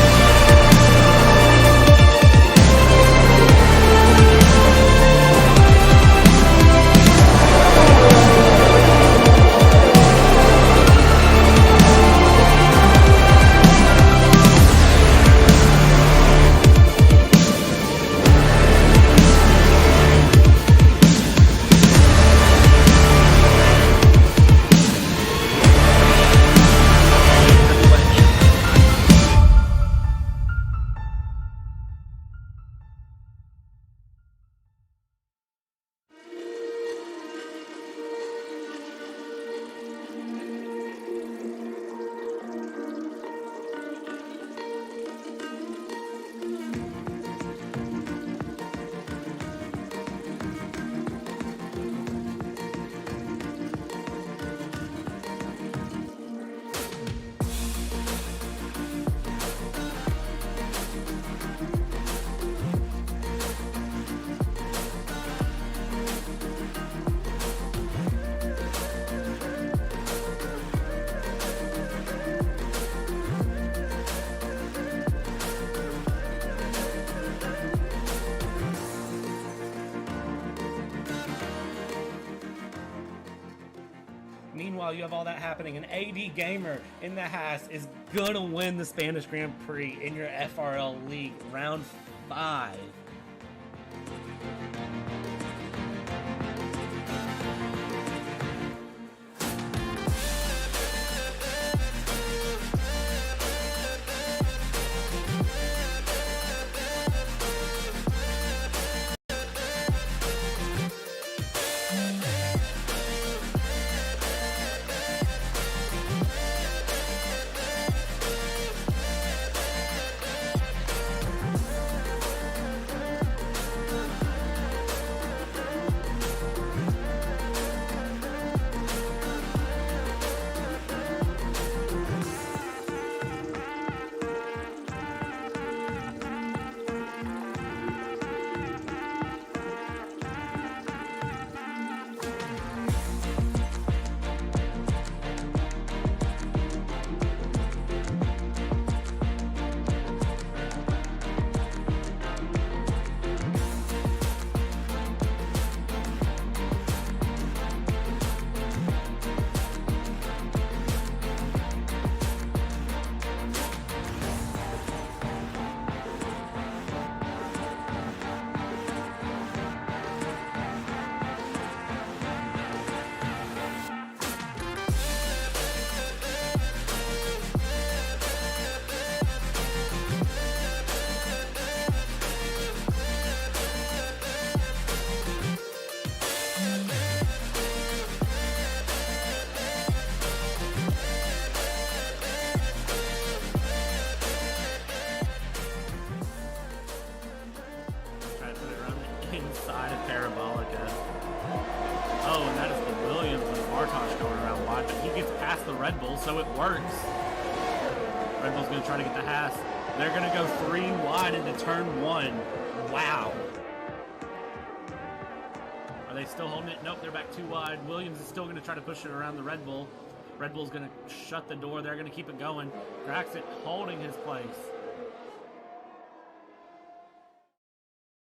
Meanwhile, you have all that happening, and AD Gamer in the Haas is gonna win the Spanish Grand Prix in your FRL League round 5. past the Red Bull, so it works. Red Bull's going to try to get the Haas. They're going to go 3 wide into turn 1. Wow. Are they still holding it? Nope, they're back 2 wide. Williams is still going to try to push it around the Red Bull. Red Bull's going to shut the door. They're going to keep it going. Gragson holding his place.